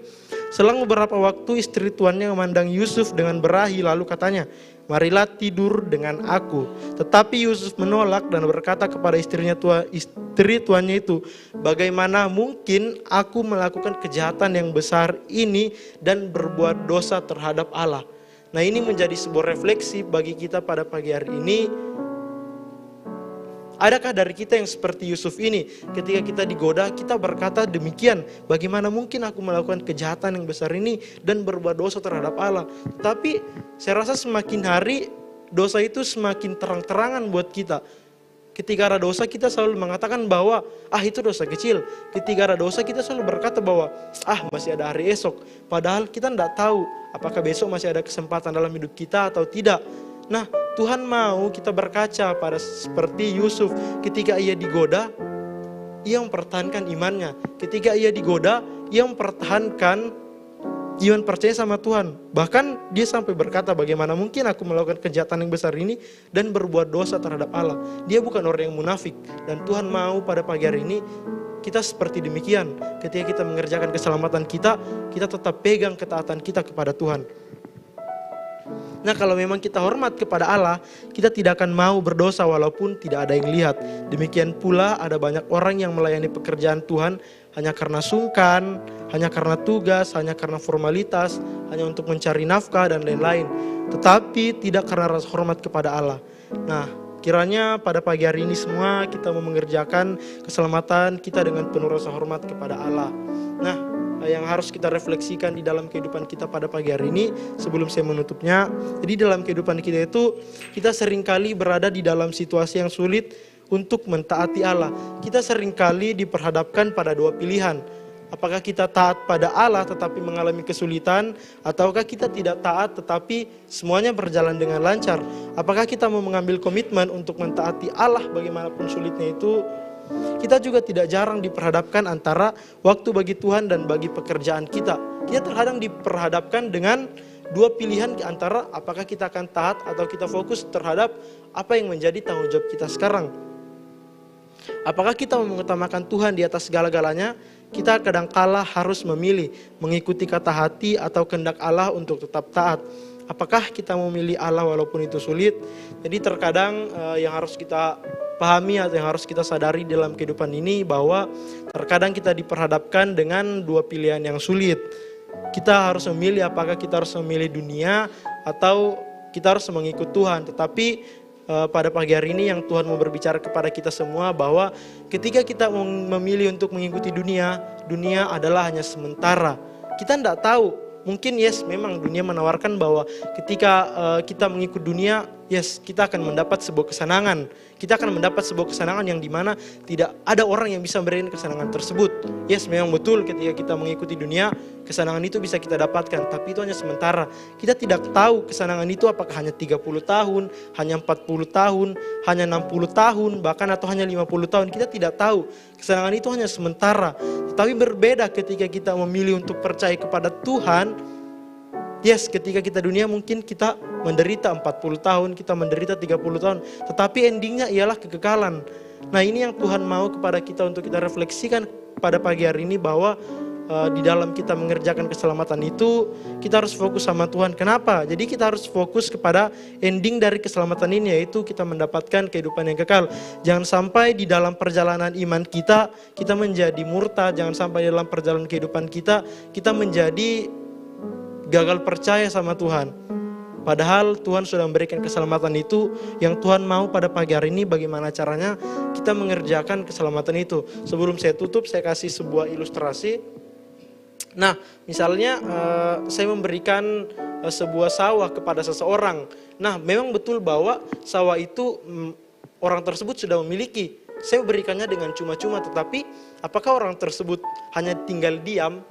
Selang beberapa waktu istri tuannya memandang Yusuf dengan berahi, lalu katanya, marilah tidur dengan aku. Tetapi Yusuf menolak dan berkata kepada istri tuannya itu, bagaimana mungkin aku melakukan kejahatan yang besar ini dan berbuat dosa terhadap Allah? Nah, ini menjadi sebuah refleksi bagi kita pada pagi hari ini. Adakah dari kita yang seperti Yusuf ini? Ketika kita digoda, kita berkata demikian, bagaimana mungkin aku melakukan kejahatan yang besar ini dan berbuat dosa terhadap Allah? Tapi saya rasa semakin hari dosa itu semakin terang-terangan buat kita. Ketika ada dosa kita selalu mengatakan bahwa itu dosa kecil. Ketika ada dosa kita selalu berkata bahwa masih ada hari esok. Padahal kita tidak tahu apakah besok masih ada kesempatan dalam hidup kita atau tidak. Nah, Tuhan mau kita berkaca pada seperti Yusuf. Ketika ia digoda, ia mempertahankan imannya. Ketika ia digoda, ia mempertahankan iman percaya sama Tuhan. Bahkan dia sampai berkata, bagaimana mungkin aku melakukan kejahatan yang besar ini dan berbuat dosa terhadap Allah. Dia bukan orang yang munafik. Dan Tuhan mau pada pagi hari ini kita seperti demikian. Ketika kita mengerjakan keselamatan kita tetap pegang ketaatan kita kepada Tuhan. Nah, kalau memang kita hormat kepada Allah, kita tidak akan mau berdosa walaupun tidak ada yang lihat. Demikian pula ada banyak orang yang melayani pekerjaan Tuhan hanya karena sungkan, hanya karena tugas, hanya karena formalitas, hanya untuk mencari nafkah dan lain-lain. Tetapi tidak karena rasa hormat kepada Allah. Nah, kiranya pada pagi hari ini semua kita mau mengerjakan keselamatan kita dengan penuh rasa hormat kepada Allah. Nah, yang harus kita refleksikan di dalam kehidupan kita pada pagi hari ini sebelum saya menutupnya. Jadi dalam kehidupan kita itu kita seringkali berada di dalam situasi yang sulit untuk mentaati Allah. Kita seringkali diperhadapkan pada dua pilihan. Apakah kita taat pada Allah tetapi mengalami kesulitan, ataukah kita tidak taat tetapi semuanya berjalan dengan lancar? Apakah kita mau mengambil komitmen untuk mentaati Allah bagaimanapun sulitnya itu? Kita juga tidak jarang diperhadapkan antara waktu bagi Tuhan dan bagi pekerjaan kita. Kita terkadang diperhadapkan dengan dua pilihan antara apakah kita akan taat atau kita fokus terhadap apa yang menjadi tanggung jawab kita sekarang. Apakah kita mengutamakan Tuhan di atas segala-galanya? Kita kadangkala harus memilih mengikuti kata hati atau kehendak Allah untuk tetap taat. Apakah kita memilih Allah walaupun itu sulit? Jadi terkadang yang harus kita pahami atau yang harus kita sadari dalam kehidupan ini bahwa terkadang kita diperhadapkan dengan dua pilihan yang sulit. Kita harus memilih apakah kita harus memilih dunia atau kita harus mengikut Tuhan. Tetapi pada pagi hari ini yang Tuhan mau berbicara kepada kita semua, bahwa ketika kita memilih untuk mengikuti dunia, dunia adalah hanya sementara. Kita tidak tahu, mungkin memang dunia menawarkan bahwa ketika kita mengikut dunia, kita akan mendapat sebuah kesenangan. Kita akan mendapat sebuah kesenangan yang dimana tidak ada orang yang bisa memberikan kesenangan tersebut. Memang betul ketika kita mengikuti dunia, kesenangan itu bisa kita dapatkan, tapi itu hanya sementara. Kita tidak tahu kesenangan itu apakah hanya 30 tahun, hanya 40 tahun, hanya 60 tahun, bahkan atau hanya 50 tahun. Kita tidak tahu. Kesenangan itu hanya sementara. Tetapi berbeda ketika kita memilih untuk percaya kepada Tuhan. Ketika kita dunia mungkin kita menderita 40 tahun, kita menderita 30 tahun. Tetapi endingnya ialah kekekalan. Nah, ini yang Tuhan mau kepada kita untuk kita refleksikan pada pagi hari ini, bahwa di dalam kita mengerjakan keselamatan itu, kita harus fokus sama Tuhan. Kenapa? Jadi kita harus fokus kepada ending dari keselamatan ini, yaitu kita mendapatkan kehidupan yang kekal. Jangan sampai di dalam perjalanan iman kita menjadi murtad. Jangan sampai di dalam perjalanan kehidupan kita menjadi gagal percaya sama Tuhan. Padahal Tuhan sudah memberikan keselamatan itu. Yang Tuhan mau pada pagi hari ini, bagaimana caranya kita mengerjakan keselamatan itu. Sebelum saya tutup, saya kasih sebuah ilustrasi. Nah, misalnya saya memberikan sebuah sawah kepada seseorang. Nah, memang betul bahwa sawah itu orang tersebut sudah memiliki. Saya berikannya dengan cuma-cuma, tetapi apakah orang tersebut hanya tinggal diam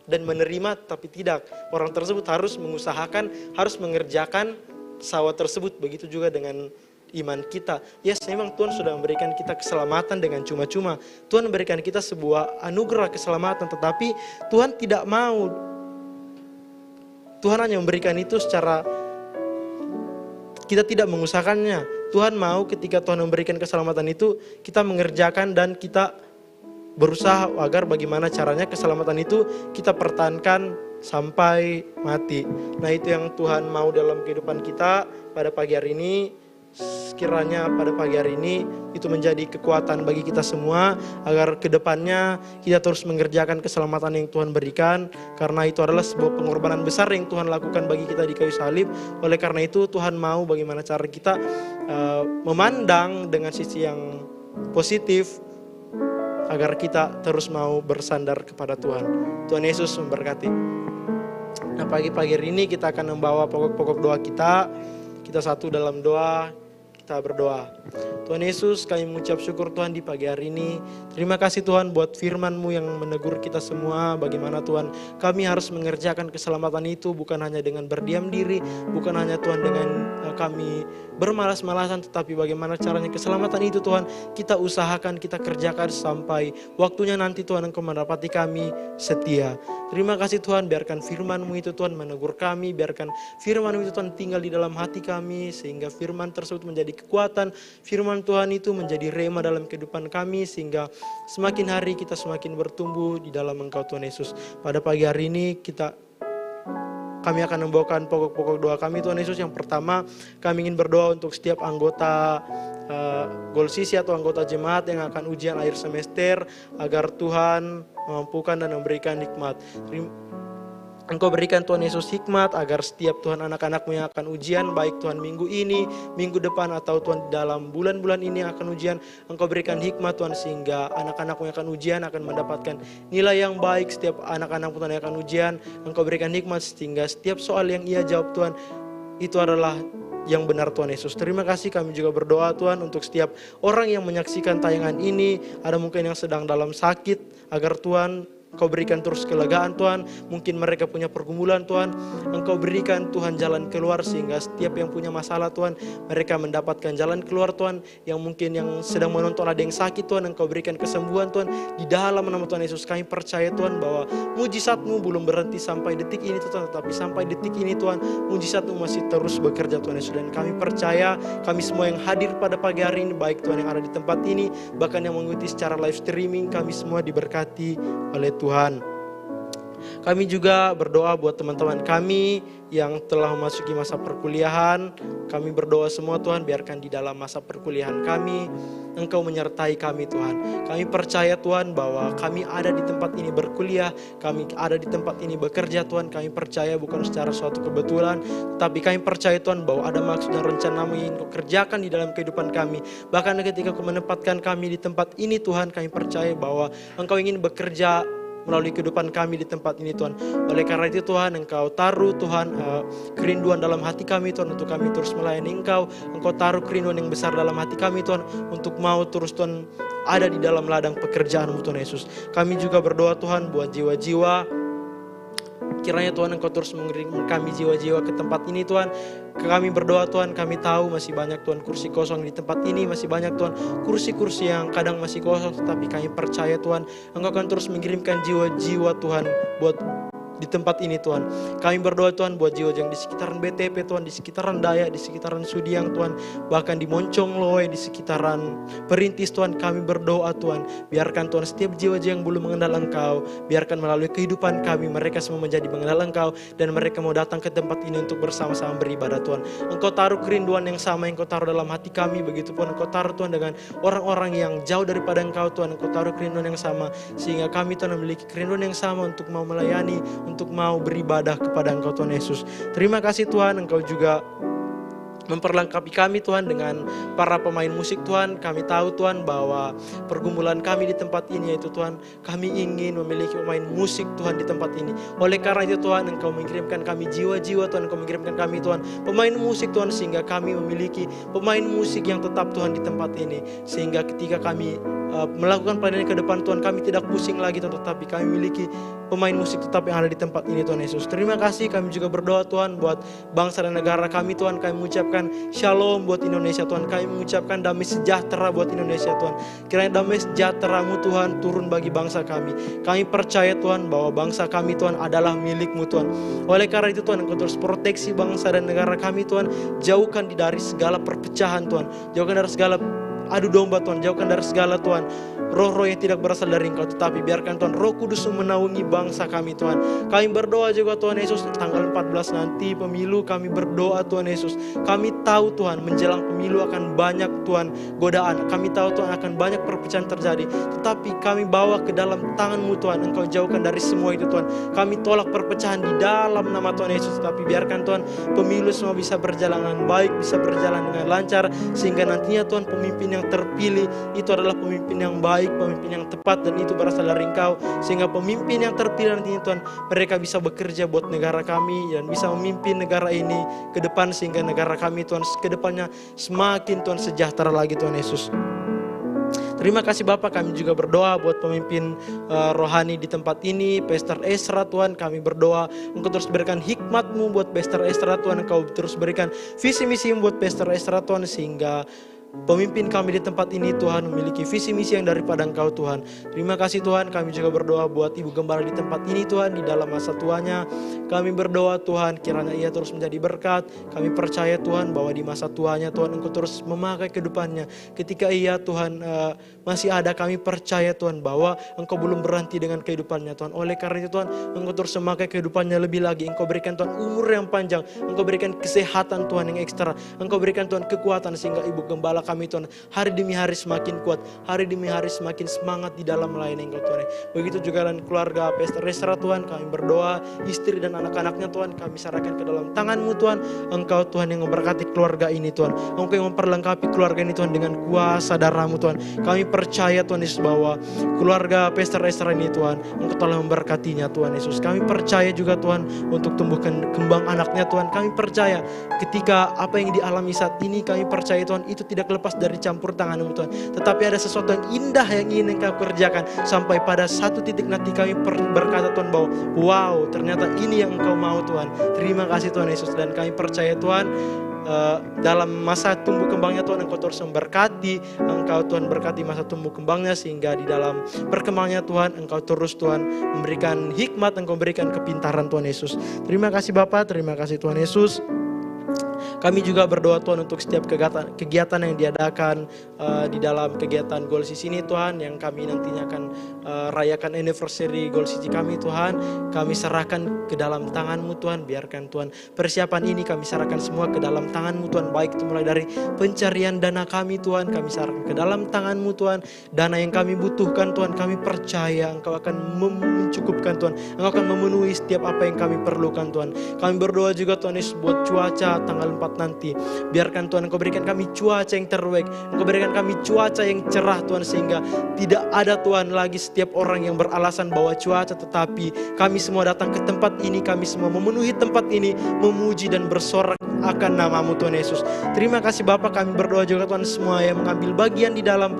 dan menerima? Tapi tidak. Orang tersebut harus mengusahakan, harus mengerjakan sawah tersebut. Begitu juga dengan iman kita. Memang Tuhan sudah memberikan kita keselamatan dengan cuma-cuma. Tuhan memberikan kita sebuah anugerah keselamatan, tetapi Tuhan tidak mau. Tuhan hanya memberikan itu secara kita tidak mengusahakannya. Tuhan mau ketika Tuhan memberikan keselamatan itu, kita mengerjakan dan kita berusaha agar bagaimana caranya keselamatan itu kita pertahankan sampai mati. Nah, itu yang Tuhan mau dalam kehidupan kita pada pagi hari ini. Sekiranya pada pagi hari ini itu menjadi kekuatan bagi kita semua, agar kedepannya kita terus mengerjakan keselamatan yang Tuhan berikan. Karena itu adalah sebuah pengorbanan besar yang Tuhan lakukan bagi kita di kayu salib. Oleh karena itu Tuhan mau bagaimana cara kita memandang dengan sisi yang positif, agar kita terus mau bersandar kepada Tuhan. Tuhan Yesus memberkati. Nah, pagi-pagi hari ini kita akan membawa pokok-pokok doa kita. Kita satu dalam doa, kita berdoa. Tuhan Yesus, kami mengucap syukur Tuhan di pagi hari ini. Terima kasih Tuhan buat firman-Mu yang menegur kita semua. Bagaimana Tuhan kami harus mengerjakan keselamatan itu, bukan hanya dengan berdiam diri, bukan hanya Tuhan dengan kami bermalas-malasan, tetapi bagaimana caranya keselamatan itu Tuhan kita usahakan, kita kerjakan sampai waktunya nanti Tuhan Engkau mendapati kami setia. Terima kasih Tuhan, biarkan firman-Mu itu Tuhan menegur kami, biarkan firman-Mu itu Tuhan tinggal di dalam hati kami, sehingga firman tersebut menjadi kekuatan, firman Tuhan itu menjadi rema dalam kehidupan kami, sehingga semakin hari kita semakin bertumbuh di dalam Engkau Tuhan Yesus. Pada pagi hari ini kami akan membawakan pokok-pokok doa kami Tuhan Yesus. Yang pertama, kami ingin berdoa untuk setiap anggota Golsisi atau anggota jemaat yang akan ujian akhir semester, agar Tuhan memampukan dan memberikan hikmat. Engkau berikan Tuhan Yesus hikmat agar setiap Tuhan anak-anak-Mu yang akan ujian, baik Tuhan minggu ini, minggu depan, atau Tuhan dalam bulan-bulan ini yang akan ujian, Engkau berikan hikmat Tuhan, sehingga anak-anak-Mu yang akan ujian akan mendapatkan nilai yang baik. Setiap anak-anak-Mu Tuhan yang akan ujian, Engkau berikan hikmat sehingga setiap soal yang ia jawab Tuhan, itu adalah yang benar Tuhan Yesus. Terima kasih, kami juga berdoa Tuhan untuk setiap orang yang menyaksikan tayangan ini. Ada mungkin yang sedang dalam sakit, agar Tuhan Engkau berikan terus kelegaan Tuhan. Mungkin mereka punya pergumulan Tuhan, Engkau berikan Tuhan jalan keluar, sehingga setiap yang punya masalah Tuhan, mereka mendapatkan jalan keluar Tuhan. Yang mungkin yang sedang menonton ada yang sakit Tuhan, Engkau berikan kesembuhan Tuhan. Di dalam nama Tuhan Yesus kami percaya Tuhan bahwa mujizat-Mu belum berhenti sampai detik ini Tuhan, tetapi sampai detik ini Tuhan, mujizat-Mu masih terus bekerja Tuhan Yesus. Dan kami percaya, kami semua yang hadir pada pagi hari ini, baik Tuhan yang ada di tempat ini, bahkan yang mengikuti secara live streaming, kami semua diberkati oleh Tuhan. Kami juga berdoa buat teman-teman kami yang telah memasuki masa perkuliahan. Kami berdoa semua Tuhan, biarkan di dalam masa perkuliahan kami Engkau menyertai kami Tuhan. Kami percaya Tuhan bahwa kami ada di tempat ini berkuliah, kami ada di tempat ini bekerja Tuhan. Kami percaya bukan secara suatu kebetulan, tapi kami percaya Tuhan bahwa ada maksud dan rencana yang ingin Kau kerjakan di dalam kehidupan kami. Bahkan ketika Kau menempatkan kami di tempat ini Tuhan, kami percaya bahwa Engkau ingin bekerja melalui kehidupan kami di tempat ini Tuhan. Oleh karena itu Tuhan, Engkau taruh Tuhan kerinduan dalam hati kami Tuhan untuk kami terus melayani Engkau. Engkau taruh kerinduan yang besar dalam hati kami Tuhan untuk mau terus Tuhan ada di dalam ladang pekerjaan-Mu Tuhan Yesus. Kami juga berdoa Tuhan buat jiwa-jiwa, kiranya Tuhan Engkau terus mengirim kami jiwa-jiwa ke tempat ini Tuhan. Kami berdoa Tuhan, kami tahu masih banyak Tuhan kursi kosong di tempat ini, masih banyak Tuhan kursi-kursi yang kadang masih kosong, tetapi kami percaya Tuhan Engkau akan terus mengirimkan jiwa-jiwa Tuhan buat di tempat ini Tuhan. Kami berdoa Tuhan buat jiwa yang di sekitaran BTP Tuhan, di sekitaran Dayak, di sekitaran Sudiang Tuhan, bahkan di Moncong Loe, di sekitaran Perintis Tuhan. Kami berdoa Tuhan, biarkan Tuhan setiap jiwa-jiwa yang belum mengenal Engkau, biarkan melalui kehidupan kami mereka semua menjadi mengenal Engkau, dan mereka mau datang ke tempat ini untuk bersama-sama beribadah Tuhan. Engkau taruh kerinduan yang sama yang Engkau taruh dalam hati kami, begitu pun Engkau taruh Tuhan dengan orang-orang yang jauh daripada Engkau Tuhan. Engkau taruh kerinduan yang sama sehingga kami Tuhan memiliki kerinduan yang sama untuk mau melayani, untuk mau beribadah kepada Engkau Tuhan Yesus. Terima kasih Tuhan, Engkau juga memperlengkapi kami Tuhan dengan para pemain musik Tuhan. Kami tahu Tuhan bahwa pergumulan kami di tempat ini yaitu Tuhan, kami ingin memiliki pemain musik Tuhan di tempat ini. Oleh karena itu Tuhan, Engkau mengirimkan kami jiwa-jiwa Tuhan, Engkau mengirimkan kami Tuhan pemain musik Tuhan, sehingga kami memiliki pemain musik yang tetap Tuhan di tempat ini. Sehingga ketika kami melakukan pelayanan ke depan Tuhan, kami tidak pusing lagi Tuhan, tetapi kami memiliki pemain musik tetap yang ada di tempat ini Tuhan Yesus. Terima kasih. Kami juga berdoa Tuhan buat bangsa dan negara kami Tuhan. Kami mengucapkan shalom buat Indonesia Tuhan. Kami mengucapkan damai sejahtera buat Indonesia Tuhan. Kiranya damai sejahtera-Mu Tuhan turun bagi bangsa kami. Kami percaya Tuhan bahwa bangsa kami Tuhan adalah milik-Mu Tuhan. Oleh karena itu Tuhan, Engkau terus proteksi bangsa dan negara kami Tuhan. Jauhkan dari segala perpecahan Tuhan. Jauhkan dari segala adu domba Tuhan, jauhkan dari segala Tuhan roh-roh yang tidak berasal dari Engkau, tetapi biarkan Tuhan Roh Kudus menaungi bangsa kami Tuhan. Kami berdoa juga Tuhan Yesus, tanggal 14 nanti pemilu, kami berdoa Tuhan Yesus. Kami tahu Tuhan menjelang pemilu akan banyak Tuhan godaan, kami tahu Tuhan akan banyak perpecahan terjadi, tetapi kami bawa ke dalam tangan-Mu Tuhan. Engkau jauhkan dari semua itu Tuhan. Kami tolak perpecahan di dalam nama Tuhan Yesus, tetapi biarkan Tuhan pemilu semua bisa berjalan dengan baik, bisa berjalan dengan lancar, sehingga nantinya Tuhan pemimpin yang terpilih itu adalah pemimpin yang baik, pemimpin yang tepat, dan itu berasal dari Engkau. Sehingga pemimpin yang terpilih nantinya Tuhan, mereka bisa bekerja buat negara kami dan bisa memimpin negara ini ke depan, sehingga negara kami Tuhan ke depannya semakin Tuhan sejahtera lagi Tuhan Yesus. Terima kasih Bapak. Kami juga berdoa buat pemimpin rohani di tempat ini, Pastor Ezra Tuhan. Kami berdoa Engkau terus berikan hikmat-Mu buat Pastor Ezra Tuhan. Engkau terus berikan visi misi buat Pastor Ezra Tuhan, sehingga pemimpin kami di tempat ini Tuhan memiliki visi misi yang daripada Engkau Tuhan. Terima kasih Tuhan. Kami juga berdoa buat Ibu Gembala di tempat ini Tuhan, di dalam masa tuanya. Kami berdoa Tuhan, kiranya ia terus menjadi berkat. Kami percaya Tuhan bahwa di masa tuanya Tuhan Engkau terus memakai kehidupannya. Ketika ia Tuhan masih ada, kami percaya Tuhan bahwa Engkau belum berhenti dengan kehidupannya Tuhan. Oleh karena itu Tuhan, Engkau terus memakai kehidupannya lebih lagi. Engkau berikan Tuhan umur yang panjang, Engkau berikan kesehatan Tuhan yang ekstra, Engkau berikan Tuhan kekuatan, sehingga Ibu Gembala kami Tuhan hari demi hari semakin kuat, hari demi hari semakin semangat di dalam melayani Engkau Tuhan. Begitu juga dengan keluarga Pastor Ezra Tuhan. Kami berdoa istri dan anak-anaknya Tuhan, kami serahkan ke dalam tangan-Mu Tuhan. Engkau Tuhan yang memberkati keluarga ini Tuhan. Engkau yang memperlengkapi keluarga ini Tuhan dengan kuasa darah-Mu Tuhan. Kami percaya Tuhan Yesus bahwa keluarga Pastor Ezra ini Tuhan, Engkau telah memberkatinya Tuhan Yesus. Kami percaya juga Tuhan untuk tumbuhkan kembang anaknya Tuhan. Kami percaya ketika apa yang dialami saat ini, kami percaya Tuhan itu tidak lepas dari campur tangan-Mu Tuhan, tetapi ada sesuatu yang indah yang ingin Engkau kerjakan, sampai pada satu titik nanti kami berkata Tuhan bahwa wow, ternyata ini yang Engkau mau Tuhan. Terima kasih Tuhan Yesus, dan kami percaya Tuhan dalam masa tumbuh kembangnya Tuhan Engkau terus memberkati. Engkau Tuhan berkati masa tumbuh kembangnya, sehingga di dalam perkembangannya Tuhan Engkau terus Tuhan memberikan hikmat, Engkau berikan kepintaran Tuhan Yesus. Terima kasih Bapak, terima kasih Tuhan Yesus. Kami juga berdoa Tuhan untuk setiap kegiatan yang diadakan di dalam kegiatan Goal City ini Tuhan, yang kami nantinya akan rayakan anniversary Goal City kami Tuhan. Kami serahkan ke dalam tangan-Mu Tuhan. Biarkan Tuhan persiapan ini kami serahkan semua ke dalam tangan-Mu Tuhan. Baik itu mulai dari pencarian dana kami Tuhan, kami serahkan ke dalam tangan-Mu Tuhan. Dana yang kami butuhkan Tuhan, kami percaya Engkau akan mencukupkan Tuhan. Engkau akan memenuhi setiap apa yang kami perlukan Tuhan. Kami berdoa juga Tuhan Yesus buat cuaca tanggal 4 nanti. Biarkan Tuhan Engkau berikan kami cuaca yang terbaik. Engkau berikan kami cuaca yang cerah Tuhan, sehingga tidak ada Tuhan lagi setiap orang yang beralasan bahwa cuaca, tetapi kami semua datang ke tempat ini, kami semua memenuhi tempat ini, memuji dan bersorak akan nama-Mu Tuhan Yesus. Terima kasih Bapa, kami berdoa juga Tuhan semua yang mengambil bagian di dalam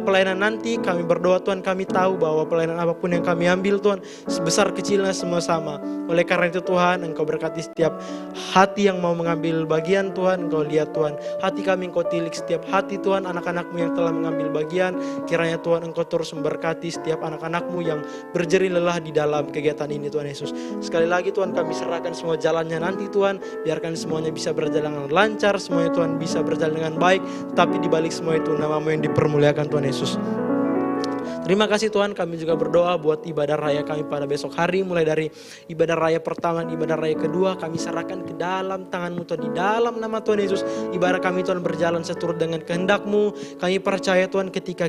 pelayanan nanti. Kami berdoa Tuhan, kami tahu bahwa pelayanan apapun yang kami ambil Tuhan, sebesar kecilnya semua sama. Oleh karena itu Tuhan, Engkau berkati setiap hati yang mau mengambil bagian Tuhan. Engkau lihat Tuhan, hati kami Engkau tilik setiap hati Tuhan, anak-anak-Mu yang telah mengambil bagian. Kiranya Tuhan Engkau terus memberkati setiap anak-anak-Mu yang berjerih lelah di dalam kegiatan ini Tuhan Yesus. Sekali lagi Tuhan, kami serahkan semua jalannya nanti Tuhan. Biarkan semuanya bisa berjalan dengan lancar, semuanya Tuhan bisa berjalan dengan baik. Tapi dibalik semua itu nama-Mu yang dipermuliakan Tuhan Yesus. Terima kasih Tuhan, kami juga berdoa buat ibadah raya kami pada besok hari. Mulai dari ibadah raya pertama, ibadah raya kedua, kami serahkan ke dalam tangan-Mu Tuhan. Di dalam nama Tuhan Yesus, ibadah kami Tuhan berjalan seturut dengan kehendak-Mu. Kami percaya Tuhan, ketika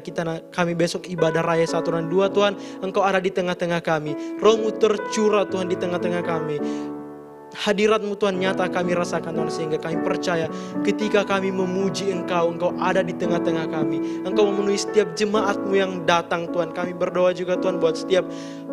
kami besok ibadah raya 1 dan 2 Tuhan, Engkau ada di tengah-tengah kami. Roh-Mu tercurah Tuhan di tengah-tengah kami. Hadirat-Mu Tuhan nyata kami rasakan Tuhan, sehingga kami percaya ketika kami memuji Engkau, Engkau ada di tengah-tengah kami. Engkau memenuhi setiap jemaat-Mu yang datang Tuhan. Kami berdoa juga Tuhan buat setiap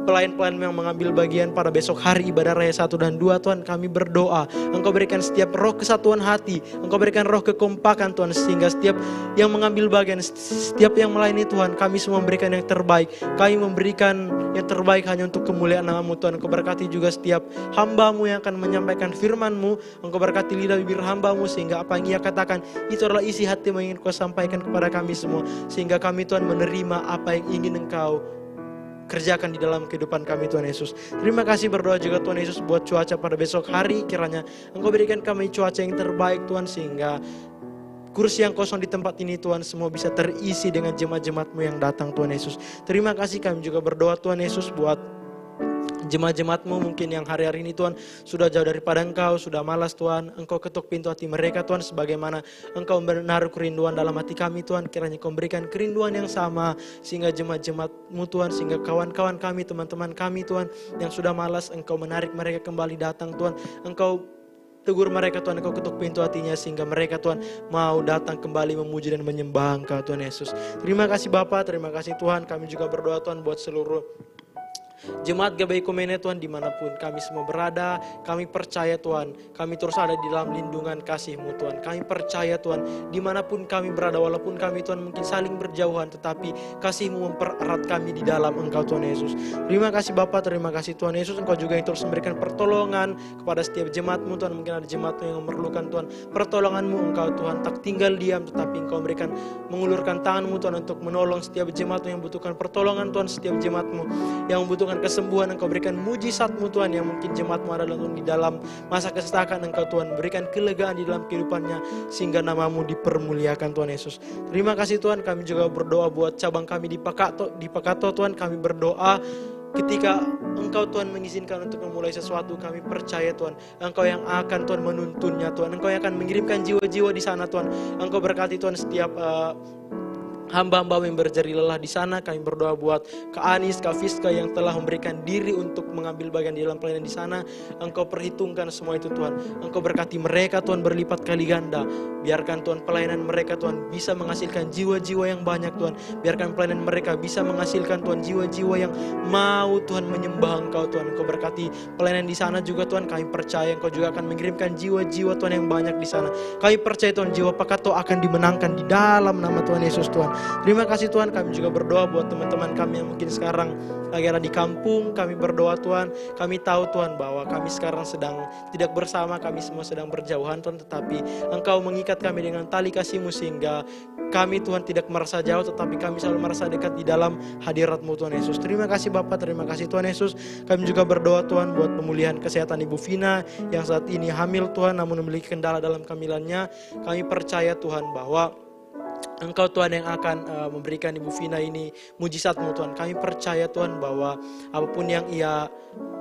pelayan-pelayan yang mengambil bagian pada besok hari ibadah raya 1 dan 2 Tuhan. Kami berdoa Engkau berikan setiap roh kesatuan hati, Engkau berikan roh kekompakan Tuhan, sehingga setiap yang mengambil bagian, setiap yang melayani Tuhan, kami semua memberikan yang terbaik. Kami memberikan yang terbaik hanya untuk kemuliaan nama-Mu Tuhan. Engkau berkati juga setiap hamba-Mu yang akan menyampaikan firman-Mu. Engkau berkati lidah bibir hamba-Mu, sehingga apa yang ia katakan itu adalah isi hati-Mu yang ingin Kau sampaikan kepada kami semua, sehingga kami Tuhan menerima apa yang ingin Engkau kerjakan di dalam kehidupan kami Tuhan Yesus. Terima kasih, berdoa juga Tuhan Yesus buat cuaca pada besok hari. Kiranya Engkau berikan kami cuaca yang terbaik Tuhan, sehingga kursi yang kosong di tempat ini Tuhan semua bisa terisi dengan jemaat-jemaat-Mu yang datang Tuhan Yesus. Terima kasih, kami juga berdoa Tuhan Yesus buat jemaat-jemaat-Mu mungkin yang hari-hari ini Tuhan sudah jauh daripada Engkau, sudah malas Tuhan. Engkau ketuk pintu hati mereka Tuhan, sebagaimana Engkau menaruh kerinduan dalam hati kami Tuhan. Kiranya Kau berikan kerinduan yang sama, sehingga jemaat-jemaat-Mu Tuhan, sehingga kawan-kawan kami, teman-teman kami Tuhan yang sudah malas, Engkau menarik mereka kembali datang Tuhan. Engkau tegur mereka Tuhan, Engkau ketuk pintu hatinya, sehingga mereka Tuhan mau datang kembali memuji dan menyembah Engkau Tuhan Yesus. Terima kasih Bapa, terima kasih Tuhan. Kami juga berdoa Tuhan buat seluruh jemaat GBI Kumene Tuhan, dimanapun kami semua berada. Kami percaya Tuhan, kami terus ada di dalam lindungan kasih-Mu Tuhan. Kami percaya Tuhan, dimanapun kami berada, walaupun kami Tuhan mungkin saling berjauhan, tetapi kasih-Mu mempererat kami di dalam Engkau Tuhan Yesus. Terima kasih Bapa, terima kasih Tuhan Yesus. Engkau juga yang terus memberikan pertolongan kepada setiap jemaat-Mu Tuhan. Mungkin ada jemaat yang memerlukan Tuhan pertolongan-Mu. Engkau Tuhan tak tinggal diam, tetapi Engkau memberikan, mengulurkan tangan-Mu Tuhan untuk menolong setiap jemaat-Mu yang membutuhkan pertolongan Tuhan. Setiap jemaat-Mu yang membutuhkan kesembuhan, Engkau berikan mujizat-Mu Tuhan. Yang mungkin jemaat-Mu adalah Tuhan di dalam masa kesesakan, Engkau Tuhan berikan kelegaan di dalam kehidupannya, sehingga nama-Mu dipermuliakan Tuhan Yesus. Terima kasih Tuhan. Kami juga berdoa buat cabang kami di Pakato Tuhan. Kami berdoa ketika Engkau Tuhan mengizinkan untuk memulai sesuatu, kami percaya Tuhan, Engkau yang akan Tuhan menuntunnya Tuhan. Engkau yang akan mengirimkan jiwa-jiwa di sana Tuhan. Engkau berkati Tuhan setiap hamba-hamba yang berjeri lelah di sana. Kami berdoa buat Kak Anis, Kak Fiska yang telah memberikan diri untuk mengambil bagian di dalam pelayanan di sana. Engkau perhitungkan semua itu Tuhan. Engkau berkati mereka Tuhan berlipat kali ganda. Biarkan Tuhan pelayanan mereka Tuhan bisa menghasilkan jiwa-jiwa yang banyak Tuhan. Biarkan pelayanan mereka bisa menghasilkan Tuhan jiwa-jiwa yang mau Tuhan menyembah Engkau Tuhan. Engkau berkati pelayanan di sana juga Tuhan. Kami percaya Engkau juga akan mengirimkan jiwa-jiwa Tuhan yang banyak di sana. Kami percaya Tuhan, jiwa Pakato akan dimenangkan di dalam nama Tuhan Yesus Tuhan. Terima kasih Tuhan, kami juga berdoa buat teman-teman kami yang mungkin sekarang lagi ada di kampung. Kami berdoa Tuhan, kami tahu Tuhan bahwa kami sekarang sedang tidak bersama, kami semua sedang berjauhan Tuhan, tetapi Engkau mengikat kami dengan tali kasih-Mu sehingga kami Tuhan tidak merasa jauh, tetapi kami selalu merasa dekat di dalam hadirat-Mu Tuhan Yesus. Terima kasih Bapa, terima kasih Tuhan Yesus. Kami juga berdoa Tuhan buat pemulihan kesehatan Ibu Vina yang saat ini hamil Tuhan, namun memiliki kendala dalam kehamilannya. Kami percaya Tuhan bahwa Engkau Tuhan yang akan memberikan Ibu Vina ini mujizat-Mu Tuhan. Kami percaya Tuhan bahwa apapun yang ia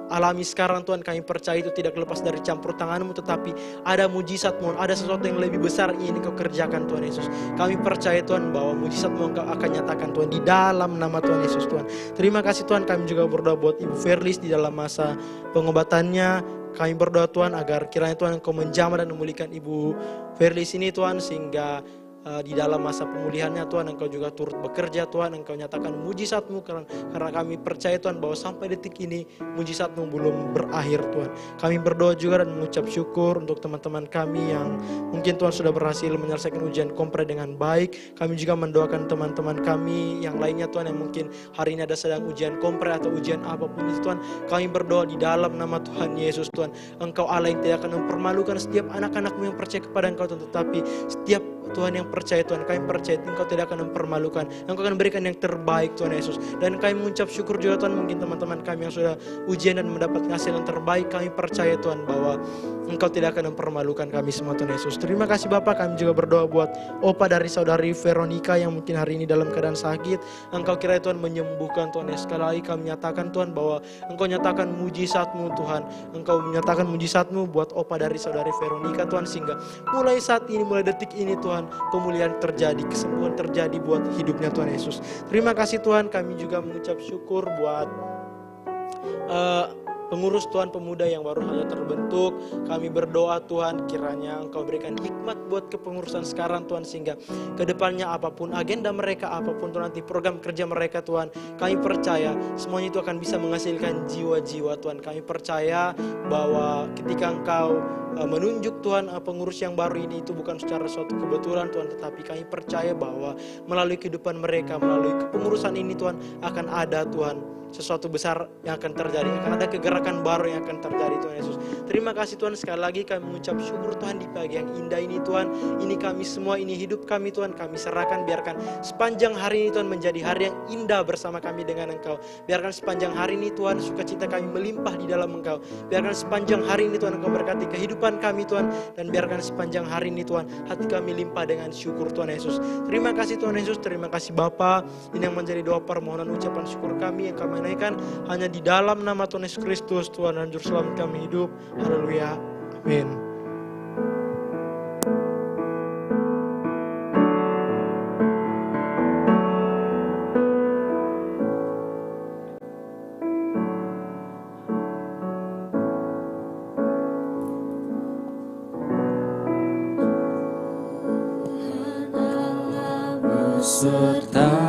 alami sekarang Tuhan, kami percaya itu tidak lepas dari campur tangan-Mu, tetapi ada mujizat-Mu, ada sesuatu yang lebih besar yang ingin Kau kerjakan Tuhan Yesus. Kami percaya Tuhan bahwa mujizat-Mu Engkau akan nyatakan Tuhan di dalam nama Tuhan Yesus Tuhan. Terima kasih Tuhan, kami juga berdoa buat Ibu Verlis di dalam masa pengobatannya. Kami berdoa Tuhan agar kiranya Tuhan Engkau menjamah dan memulihkan Ibu Verlis ini Tuhan, sehingga di dalam masa pemulihannya Tuhan Engkau juga turut bekerja Tuhan. Engkau nyatakan mujizat-Mu karena kami percaya Tuhan bahwa sampai detik ini mujizat-Mu belum berakhir Tuhan. Kami berdoa juga dan mengucap syukur untuk teman-teman kami yang mungkin Tuhan sudah berhasil menyelesaikan ujian kompre dengan baik. Kami juga mendoakan teman-teman kami yang lainnya Tuhan yang mungkin hari ini ada sedang ujian kompre atau ujian apapun itu Tuhan. Kami berdoa di dalam nama Tuhan Yesus Tuhan. Engkau Allah yang tidak akan mempermalukan setiap anak-anak-Mu yang percaya kepada Engkau Tuhan, tetapi setiap Tuhan yang percaya Tuhan, kami percaya Engkau tidak akan mempermalukan. Engkau akan berikan yang terbaik Tuhan Yesus. Dan kami mengucap syukur juga Tuhan, mungkin teman-teman kami yang sudah ujian dan mendapat hasil yang terbaik. Kami percaya Tuhan bahwa Engkau tidak akan mempermalukan kami semua Tuhan Yesus. Terima kasih Bapak. Kami juga berdoa buat opa dari saudari Veronica yang mungkin hari ini dalam keadaan sakit. Engkau kiranya Tuhan menyembuhkan Tuhan Yesus. Sekali lagi kami nyatakan Tuhan bahwa Engkau nyatakan mujizat-Mu Tuhan. Engkau menyatakan mujizat-Mu buat opa dari saudari Veronica Tuhan, sehingga mulai saat ini, mulai detik ini Tuhan, pemulihan terjadi, kesembuhan terjadi buat hidupnya Tuhan Yesus. Terima kasih Tuhan, kami juga mengucap syukur buat pengurus Tuhan pemuda yang baru saja terbentuk. Kami berdoa Tuhan kiranya Engkau berikan hikmat buat kepengurusan sekarang Tuhan, sehingga kedepannya apapun agenda mereka, apapun Tuhan nanti program kerja mereka Tuhan, kami percaya semuanya itu akan bisa menghasilkan jiwa-jiwa Tuhan. Kami percaya bahwa ketika Engkau menunjuk Tuhan pengurus yang baru ini, itu bukan secara suatu kebetulan Tuhan, tetapi kami percaya bahwa melalui kehidupan mereka, melalui kepengurusan ini Tuhan, akan ada Tuhan sesuatu besar yang akan terjadi, akan ada kegerakan baru yang akan terjadi Tuhan Yesus. Terima kasih Tuhan, sekali lagi kami mengucap syukur Tuhan di pagi yang indah ini Tuhan. Ini kami semua, ini hidup kami Tuhan, kami serahkan. Biarkan sepanjang hari ini Tuhan menjadi hari yang indah bersama kami dengan Engkau. Biarkan sepanjang hari ini Tuhan sukacita kami melimpah di dalam Engkau. Biarkan sepanjang hari ini Tuhan Engkau berkati kehidupan kami Tuhan, dan biarkan sepanjang hari ini Tuhan hati kami limpah dengan syukur Tuhan Yesus. Terima kasih Tuhan Yesus, terima kasih Bapa. Ini yang menjadi doa permohonan ucapan syukur kami yang kami naikkan hanya di dalam nama Tuhan Yesus Kristus, Tuhan dan Juru Selamat kami hidup. Haleluya. Amin. Serta